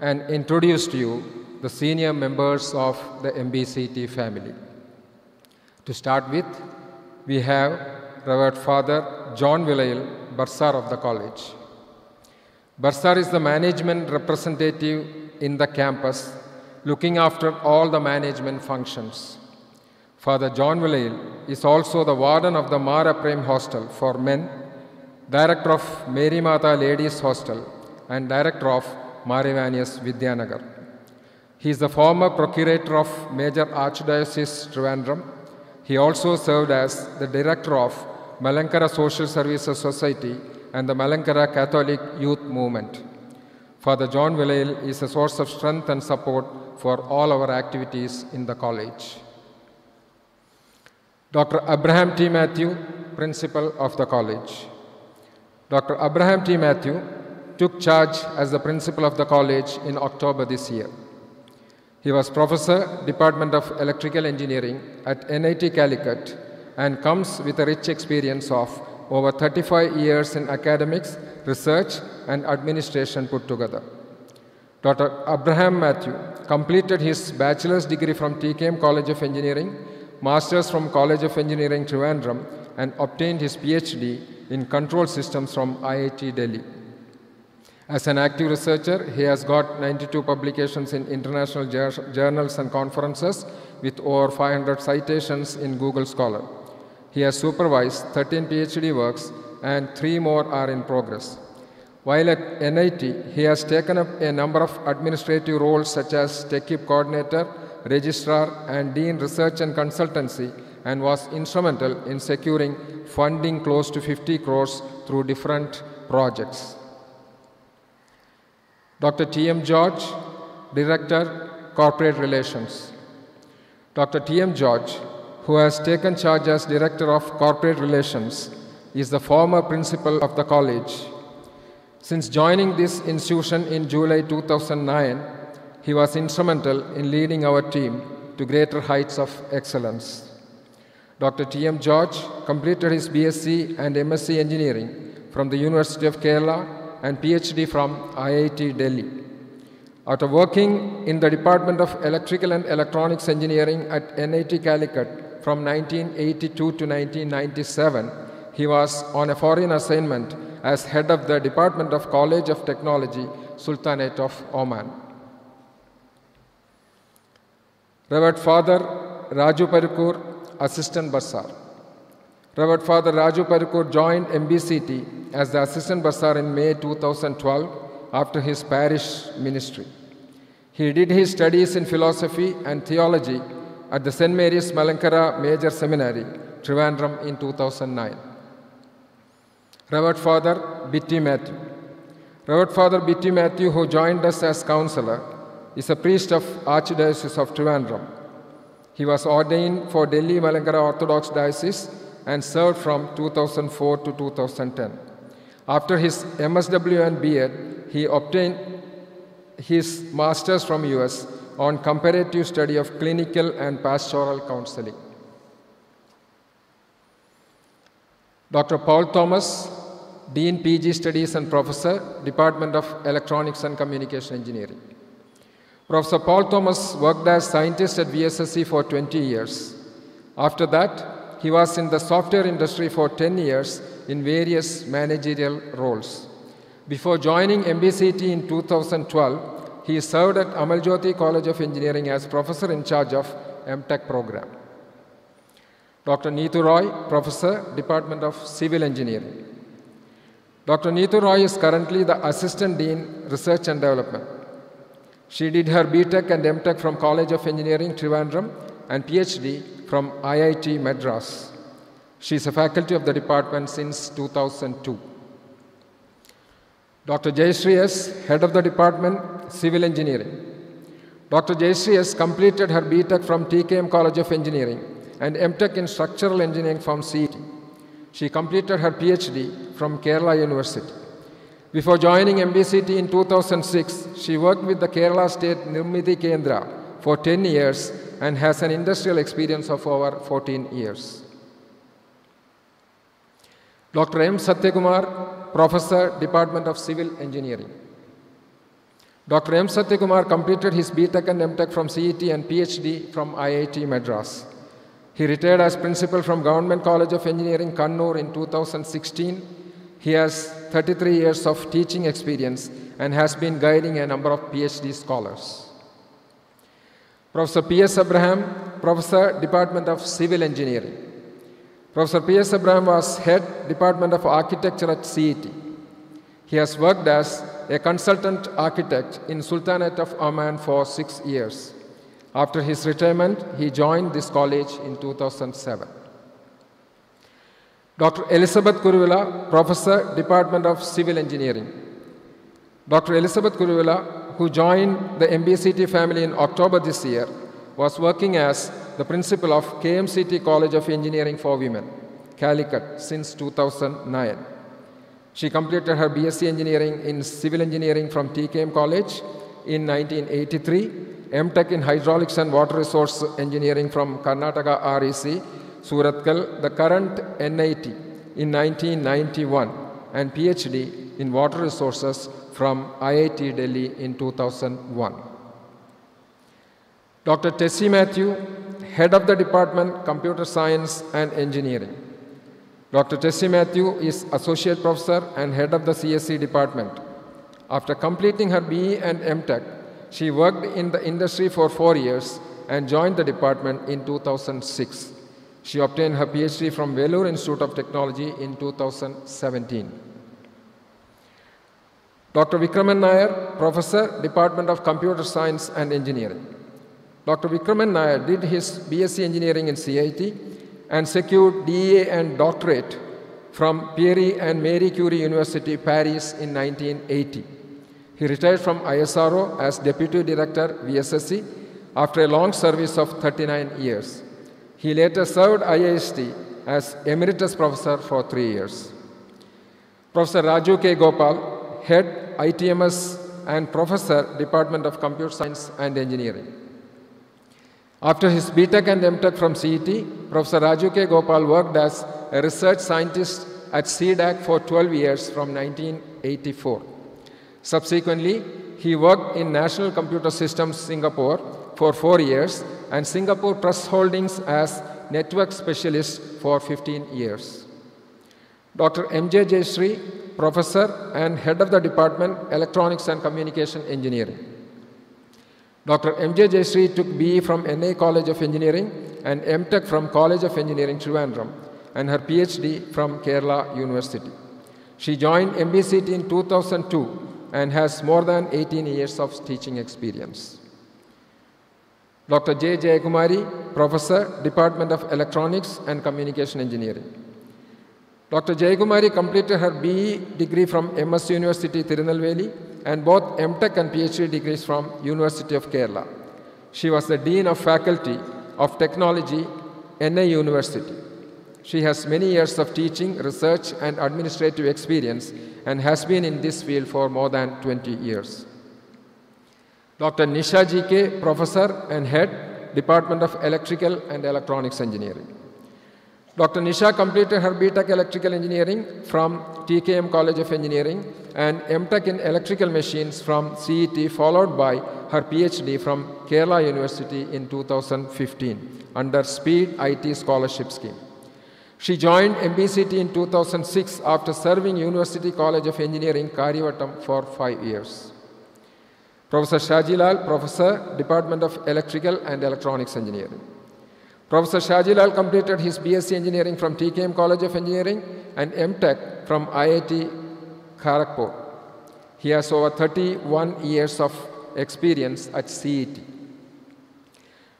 I: and introduce to you the senior members of the MBCT family. To start with, we have Reverend Father John Vilayil, Bursar of the college. Bursar is the management representative in the campus, looking after all the management functions. Father John Vilayil is also the warden of the Mara Prem Hostel for Men, director of Mary Mata Ladies Hostel, and director of Marivanius Vidyanagar. He is the former procurator of Major Archdiocese Trivandrum. He also served as the director of Malankara Social Services Society and the Malankara Catholic Youth Movement. Father John Vilayil is a source of strength and support for all our activities in the college. Dr. Abraham T. Matthew, principal of the college. Dr. Abraham T. Matthew took charge as the principal of the college in October this year. He was professor, Department of Electrical Engineering at NIT Calicut and comes with a rich experience of over 35 years in academics, research and administration put together. Dr. Abraham Matthew completed his bachelor's degree from TKM College of Engineering, master's from College of Engineering Trivandrum and obtained his PhD in control systems from IIT Delhi. As an active researcher, he has got 92 publications in international journals and conferences with over 500 citations in Google Scholar. He has supervised 13 PhD works and 3 more are in progress. While at NIT, he has taken up a number of administrative roles such as TechUp Coordinator, Registrar and Dean Research and Consultancy and was instrumental in securing funding close to 50 crores through different projects. Dr. T.M. George, Director, Corporate Relations. Dr. T.M. George, who has taken charge as Director of Corporate Relations, is the former principal of the college. Since joining this institution in July 2009, he was instrumental in leading our team to greater heights of excellence. Dr. T.M. George completed his BSc and MSc Engineering from the University of Kerala and PhD from IIT Delhi. After working in the Department of Electrical and Electronics Engineering at NIT Calicut from 1982 to 1997, he was on a foreign assignment as head of the Department of College of Technology, Sultanate of Oman. Reverend Father Raju Parikur, Assistant Bursar. Reverend Father Raju Parikur joined MBCT as the Assistant Bursar in May 2012 after his parish ministry. He did his studies in philosophy and theology at the St. Mary's Malankara Major Seminary, Trivandrum in 2009. Reverend Father B.T. Matthew. Reverend Father B.T. Matthew, who joined us as counselor, is a priest of Archdiocese of Trivandrum. He was ordained for Delhi Malankara Orthodox Diocese and served from 2004 to 2010. After his MSW and B.Ed, he obtained his master's from US on comparative study of clinical and pastoral counseling. Dr. Paul Thomas, Dean PG Studies and Professor, Department of Electronics and Communication Engineering. Professor Paul Thomas worked as scientist at VSSC for 20 years. After that, he was in the software industry for 10 years in various managerial roles. Before joining MBCT in 2012, he served at Amal Jyoti College of Engineering as professor in charge of MTech program. Dr. Neetu Roy, Professor, Department of Civil Engineering. Dr. Neetu Roy is currently the Assistant Dean, Research and Development. She did her BTech and MTech from College of Engineering, Trivandrum, and PhD from IIT Madras. She is a faculty of the department since 2002. Dr. Jayashree S., Head of the Department, Civil Engineering. Dr. Jayashree S. completed her BTech from TKM College of Engineering and MTech in Structural Engineering from CET. She completed her PhD from Kerala University. Before joining MBCT in 2006, she worked with the Kerala State Nirmiti Kendra for 10 years and has an industrial experience of over 14 years. Dr. M. Satyakumar, Professor, Department of Civil Engineering. Dr. M. Satyakumar completed his BTech and MTech from CET and PhD from IIT Madras. He retired as principal from Government College of Engineering, Kannur in 2016. He has 33 years of teaching experience and has been guiding a number of PhD scholars. Professor P.S. Abraham, Professor, Department of Civil Engineering. Professor P.S. Abraham was Head, Department of Architecture at CET. He has worked as a consultant architect in Sultanate of Oman for 6 years. After his retirement, he joined this college in 2007. Dr. Elizabeth Kuruvilla, Professor, Department of Civil Engineering. Dr. Elizabeth Kuruvilla, who joined the MBCT family in October this year, was working as the principal of KMCT College of Engineering for Women, Calicut, since 2009. She completed her BSc Engineering in Civil Engineering from TKM College in 1983, MTech in Hydraulics and Water Resource Engineering from Karnataka REC, Surathkal, the current NIT, in 1991, and PhD in Water Resources from IIT Delhi in 2001. Dr. Tessie Matthew, Head of the Department, Computer Science and Engineering. Dr. Tessie Matthew is Associate Professor and Head of the CSE Department. After completing her BE and MTech, she worked in the industry for 4 years and joined the department in 2006. She obtained her PhD from Vellore Institute of Technology in 2017. Dr. Vikraman Nair, Professor, Department of Computer Science and Engineering. Dr. Vikraman Nair did his BSc Engineering in CIT and secured DEA and doctorate from Pierre and Marie Curie University, Paris in 1980. He retired from ISRO as Deputy Director, VSSC, after a long service of 39 years. He later served IIST as Emeritus Professor for 3 years. Professor Raju K. Gopal, Head, ITMS and Professor, Department of Computer Science and Engineering. After his BTech and MTech from CET, Professor Raju K. Gopal worked as a research scientist at CDAC for 12 years from 1984. Subsequently, he worked in National Computer Systems Singapore for 4 years and Singapore Trust Holdings as network specialist for 15 years. Dr. M.J. Jayashree, Professor and Head of the Department, Electronics and Communication Engineering. Dr. M.J. Jayashree took BE from NA College of Engineering and MTech from College of Engineering, Trivandrum, and her PhD from Kerala University. She joined MBCT in 2002 and has more than 18 years of teaching experience. Dr. J. Jayakumari, Professor, Department of Electronics and Communication Engineering. Dr. Jayakumari completed her BE degree from MS University, Tirunelveli, and both MTech and PhD degrees from University of Kerala. She was the Dean of Faculty of Technology, NA University. She has many years of teaching, research, and administrative experience and has been in this field for more than 20 years. Dr. Nisha G.K., Professor and Head, Department of Electrical and Electronics Engineering. Dr. Nisha completed her BTech Electrical Engineering from TKM College of Engineering and MTech in Electrical Machines from CET, followed by her PhD from Kerala University in 2015 under SPEED IT Scholarship Scheme. She joined MBCT in 2006 after serving University College of Engineering, Karyavattam for 5 years. Professor Shajilal, Professor, Department of Electrical and Electronics Engineering. Professor Shajilal completed his BSc Engineering from TKM College of Engineering and MTech from IIT Kharagpur. He has over 31 years of experience at CET.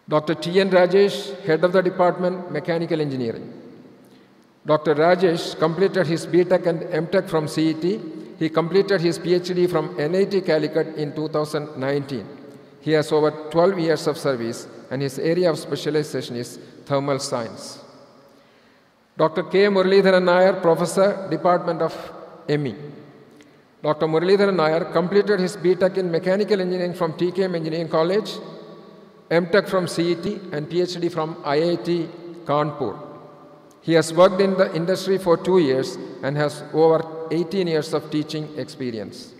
I: Dr. T.N. Rajesh, Head of the Department, Mechanical Engineering. Dr. Rajesh completed his BTech and MTech from CET. He completed his PhD from NIT Calicut in 2019. He has over 12 years of service and his area of specialization is thermal science. Dr. K. Muralidharan Nair, Professor, Department of ME. Dr. Muralidharan Nair completed his BTech in Mechanical Engineering from TKM Engineering College, MTech from CET, and PhD from IIT Kanpur. He has worked in the industry for 2 years and has over 18 years of teaching experience.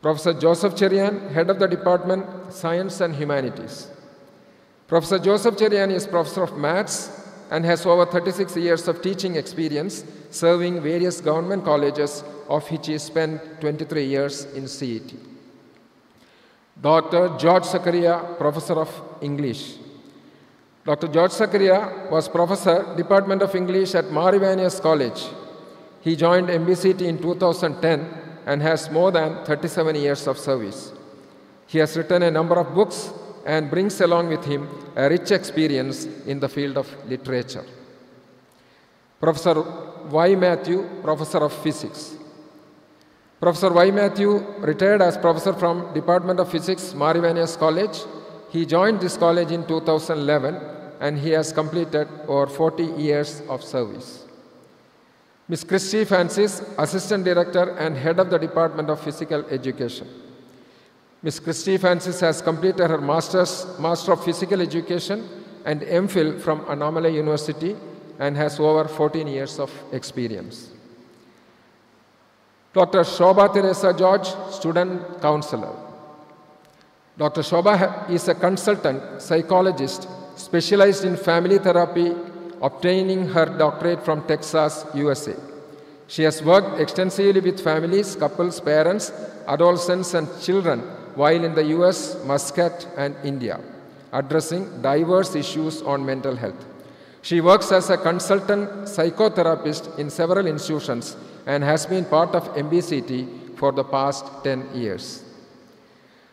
I: Professor Joseph Cherian, Head of the Department, Science and Humanities. Professor Joseph Cherian is Professor of Maths and has over 36 years of teaching experience serving various government colleges, of which he spent 23 years in CET. Dr. George Zakaria, Professor of English. Dr. George Zakaria was Professor, Department of English at Mar Ivanios College. He joined MBCT in 2010 and has more than 37 years of service. He has written a number of books and brings along with him a rich experience in the field of literature. Professor Y. Matthew, Professor of Physics. Professor Y. Matthew retired as Professor from Department of Physics, Mar Ivanios College. He joined this college in 2011 and he has completed over 40 years of service. Ms. Christy Francis, Assistant Director and Head of the Department of Physical Education. Ms. Christy Francis has completed her Master of Physical Education and MPhil from Annamalai University and has over 14 years of experience. Dr. Shobha Teresa George, Student Counselor. Dr. Shobha is a consultant psychologist specialized in family therapy, obtaining her doctorate from Texas, USA. She has worked extensively with families, couples, parents, adolescents, and children while in the US, Muscat, and India, addressing diverse issues on mental health. She works as a consultant psychotherapist in several institutions and has been part of MBCT for the past 10 years.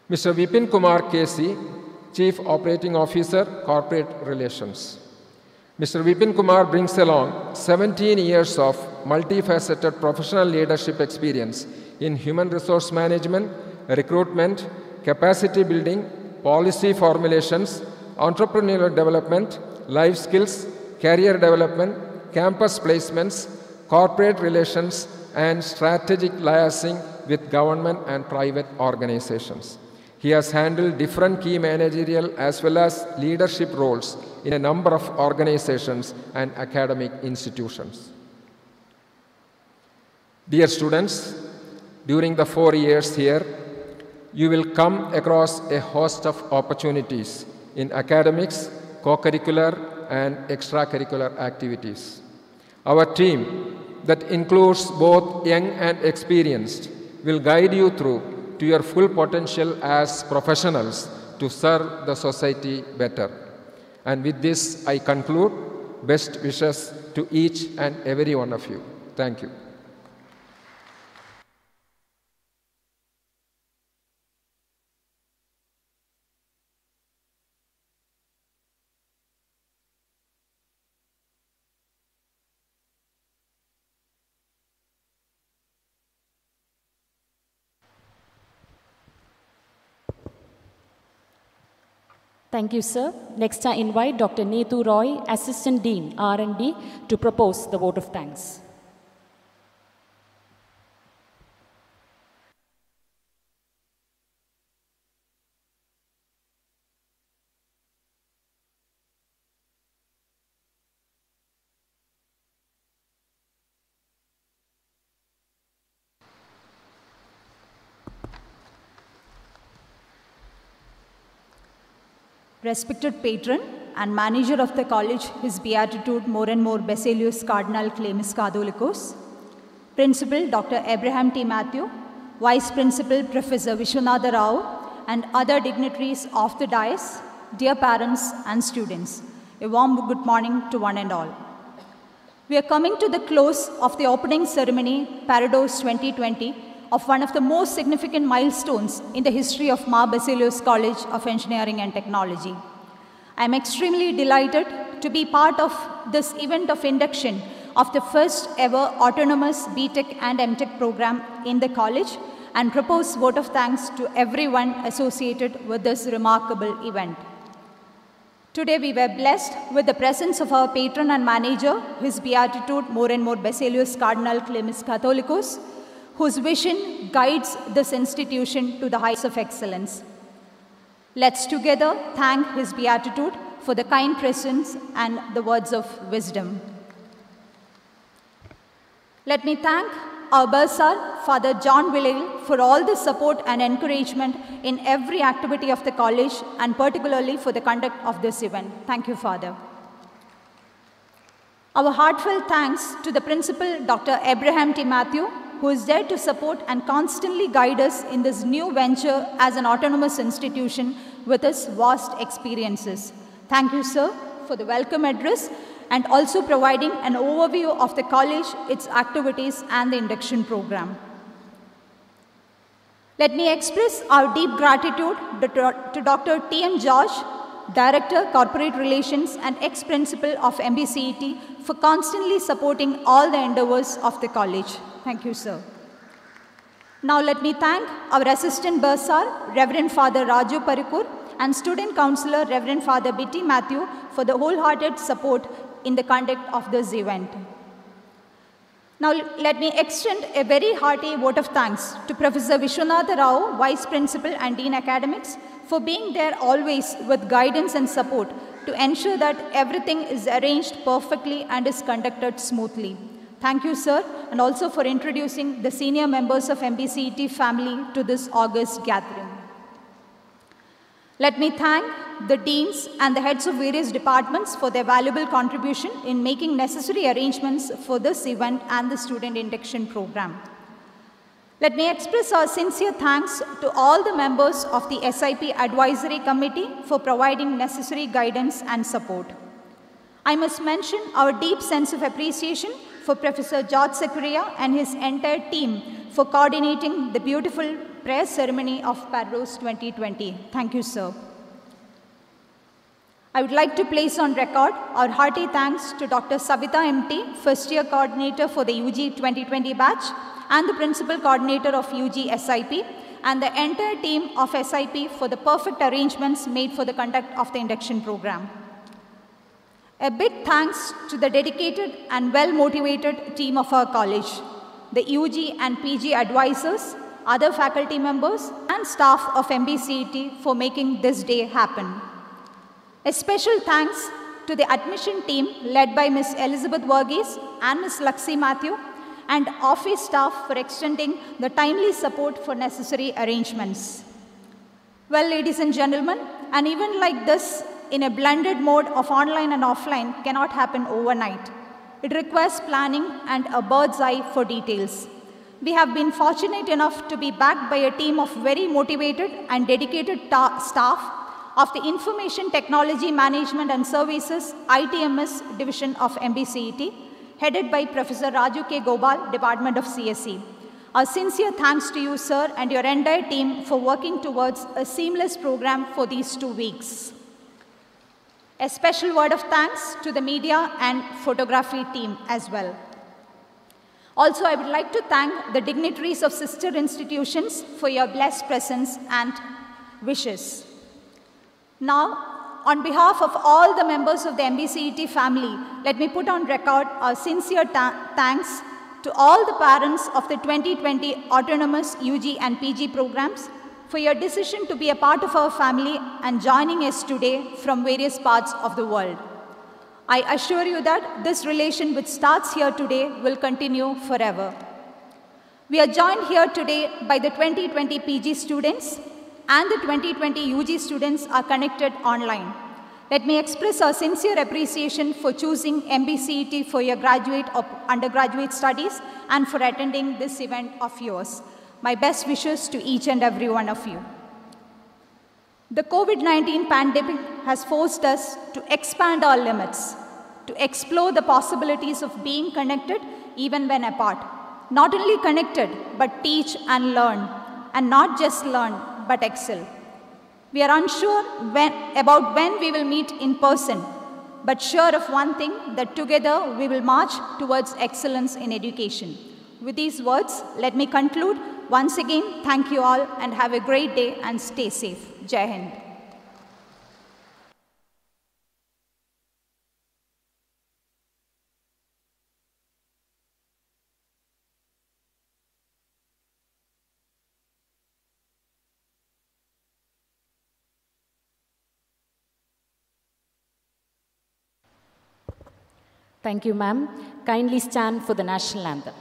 I: Mr. Vipin Kumar KC, Chief Operating Officer, Corporate Relations. Mr. Vipin Kumar brings along 17 years of multifaceted professional leadership experience in human resource management, recruitment, capacity building, policy formulations, entrepreneurial development, life skills, career development, campus placements, corporate relations, and strategic liaising with government and private organizations. He has handled different key managerial as well as leadership roles in a number of organizations and academic institutions. Dear students, during the 4 years here, you will come across a host of opportunities in academics, co-curricular, and extracurricular activities. Our team, that includes both young and experienced, will guide you through to your full potential as professionals to serve the society better. And with this, I conclude. Best wishes to each and every one of you. Thank you.
A: Thank you, sir. Next, I invite Dr. Neetu Roy, Assistant Dean, R&D, to propose the vote of thanks.
J: Respected patron and manager of the college, His Beatitude More and More Basilius Cardinal Clemens Katholicos, Principal Dr. Abraham T. Matthew, Vice Principal Professor Vishwanatha Rao, and other dignitaries of the dais, dear parents and students, a warm good morning to one and all. We are coming to the close of the opening ceremony, Parados 2020, of one of the most significant milestones in the history of Mar Basilius College of Engineering and Technology. I am extremely delighted to be part of this event of induction of the first ever autonomous BTech and MTech program in the college and propose vote of thanks to everyone associated with this remarkable event. Today we were blessed with the presence of our patron and manager, His Beatitude more and more Basilius Cardinal Clemens Catholicus, whose vision guides this institution to the heights of excellence. Let's together thank His Beatitude for the kind presence and the words of wisdom. Let me thank our bursar, Father John Willale, for all the support and encouragement in every activity of the college and particularly for the conduct of this event. Thank you, Father. Our heartfelt thanks to the Principal, Dr. Abraham T. Matthew, who is there to support and constantly guide us in this new venture as an autonomous institution with his vast experiences. Thank you, sir, for the welcome address and also providing an overview of the college, its activities, and the induction program. Let me express our deep gratitude to Dr. T.M. George, Director, Corporate Relations, and ex-principal of MBCET, for constantly supporting all the endeavors of the college. Thank you, sir. Now let me thank our Assistant Bursar, Reverend Father Raju Parikur, and Student Counselor, Reverend Father B.T. Matthew, for the wholehearted support in the conduct of this event. Now let me extend a very hearty vote of thanks to Professor Vishwanatha Rao, Vice Principal and Dean Academics, for being there always with guidance and support to ensure that everything is arranged perfectly and is conducted smoothly. Thank you, sir, and also for introducing the senior members of MBCET family to this august gathering. Let me thank the deans and the heads of various departments for their valuable contribution in making necessary arrangements for this event and the student induction program. Let me express our sincere thanks to all the members of the SIP Advisory Committee for providing necessary guidance and support. I must mention our deep sense of appreciation for Professor George Securia and his entire team for coordinating the beautiful prayer ceremony of Parros 2020. Thank you, sir. I would like to place on record our hearty thanks to Dr. Savita MT, first year coordinator for the UG 2020 batch, and the principal coordinator of UG SIP, and the entire team of SIP for the perfect arrangements made for the conduct of the induction program. A big thanks to the dedicated and well-motivated team of our college, the UG and PG advisors, other faculty members, and staff of MBCET for making this day happen. A special thanks to the admission team led by Ms. Elizabeth Varghese and Ms. Laxi Matthew, and office staff for extending the timely support for necessary arrangements. Well, ladies and gentlemen, an event like this in a blended mode of online and offline cannot happen overnight. It requires planning and a bird's eye for details. We have been fortunate enough to be backed by a team of very motivated and dedicated staff of the Information Technology Management and Services ITMS division of MBCET, headed by Professor Raju K. Gopal, Department of CSE. Our sincere thanks to you, sir, and your entire team for working towards a seamless program for these 2 weeks. A special word of thanks to the media and photography team as well. Also, I would like to thank the dignitaries of sister institutions for your blessed presence and wishes. Now, on behalf of all the members of the MBCET family, let me put on record our sincere thanks to all the parents of the 2020 autonomous UG and PG programs for your decision to be a part of our family and joining us today from various parts of the world. I assure you that this relation which starts here today will continue forever. We are joined here today by the 2020 PG students, and the 2020 UG students are connected online. Let me express our sincere appreciation for choosing MBCET for your graduate or undergraduate studies and for attending this event of yours. My best wishes to each and every one of you. The COVID-19 pandemic has forced us to expand our limits, to explore the possibilities of being connected even when apart. Not only connected, but teach and learn, and not just learn, but excel. We are unsure about when we will meet in person, but sure of one thing, that together we will march towards excellence in education. With these words, let me conclude. Once again, thank you all and have a great day and stay safe. Jai Hind.
A: Thank you, ma'am. Kindly stand for the national anthem.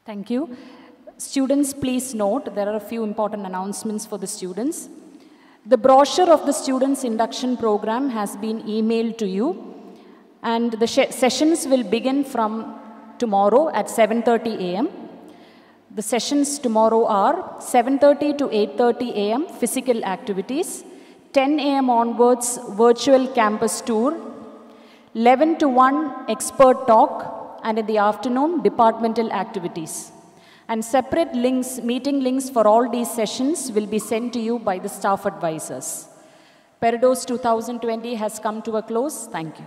A: Thank you. Students, please note, there are a few important announcements for the students. The brochure of the students' induction program has been emailed to you, and the sessions will begin from tomorrow at 7:30 a.m. The sessions tomorrow are 7:30 to 8:30 a.m. physical activities, 10 a.m. onwards virtual campus tour, 11 to 1 expert talk, and in the afternoon departmental activities. And separate links, meeting links for all these sessions will be sent to you by the staff advisors. Parados 2020 has come to a close. Thank you.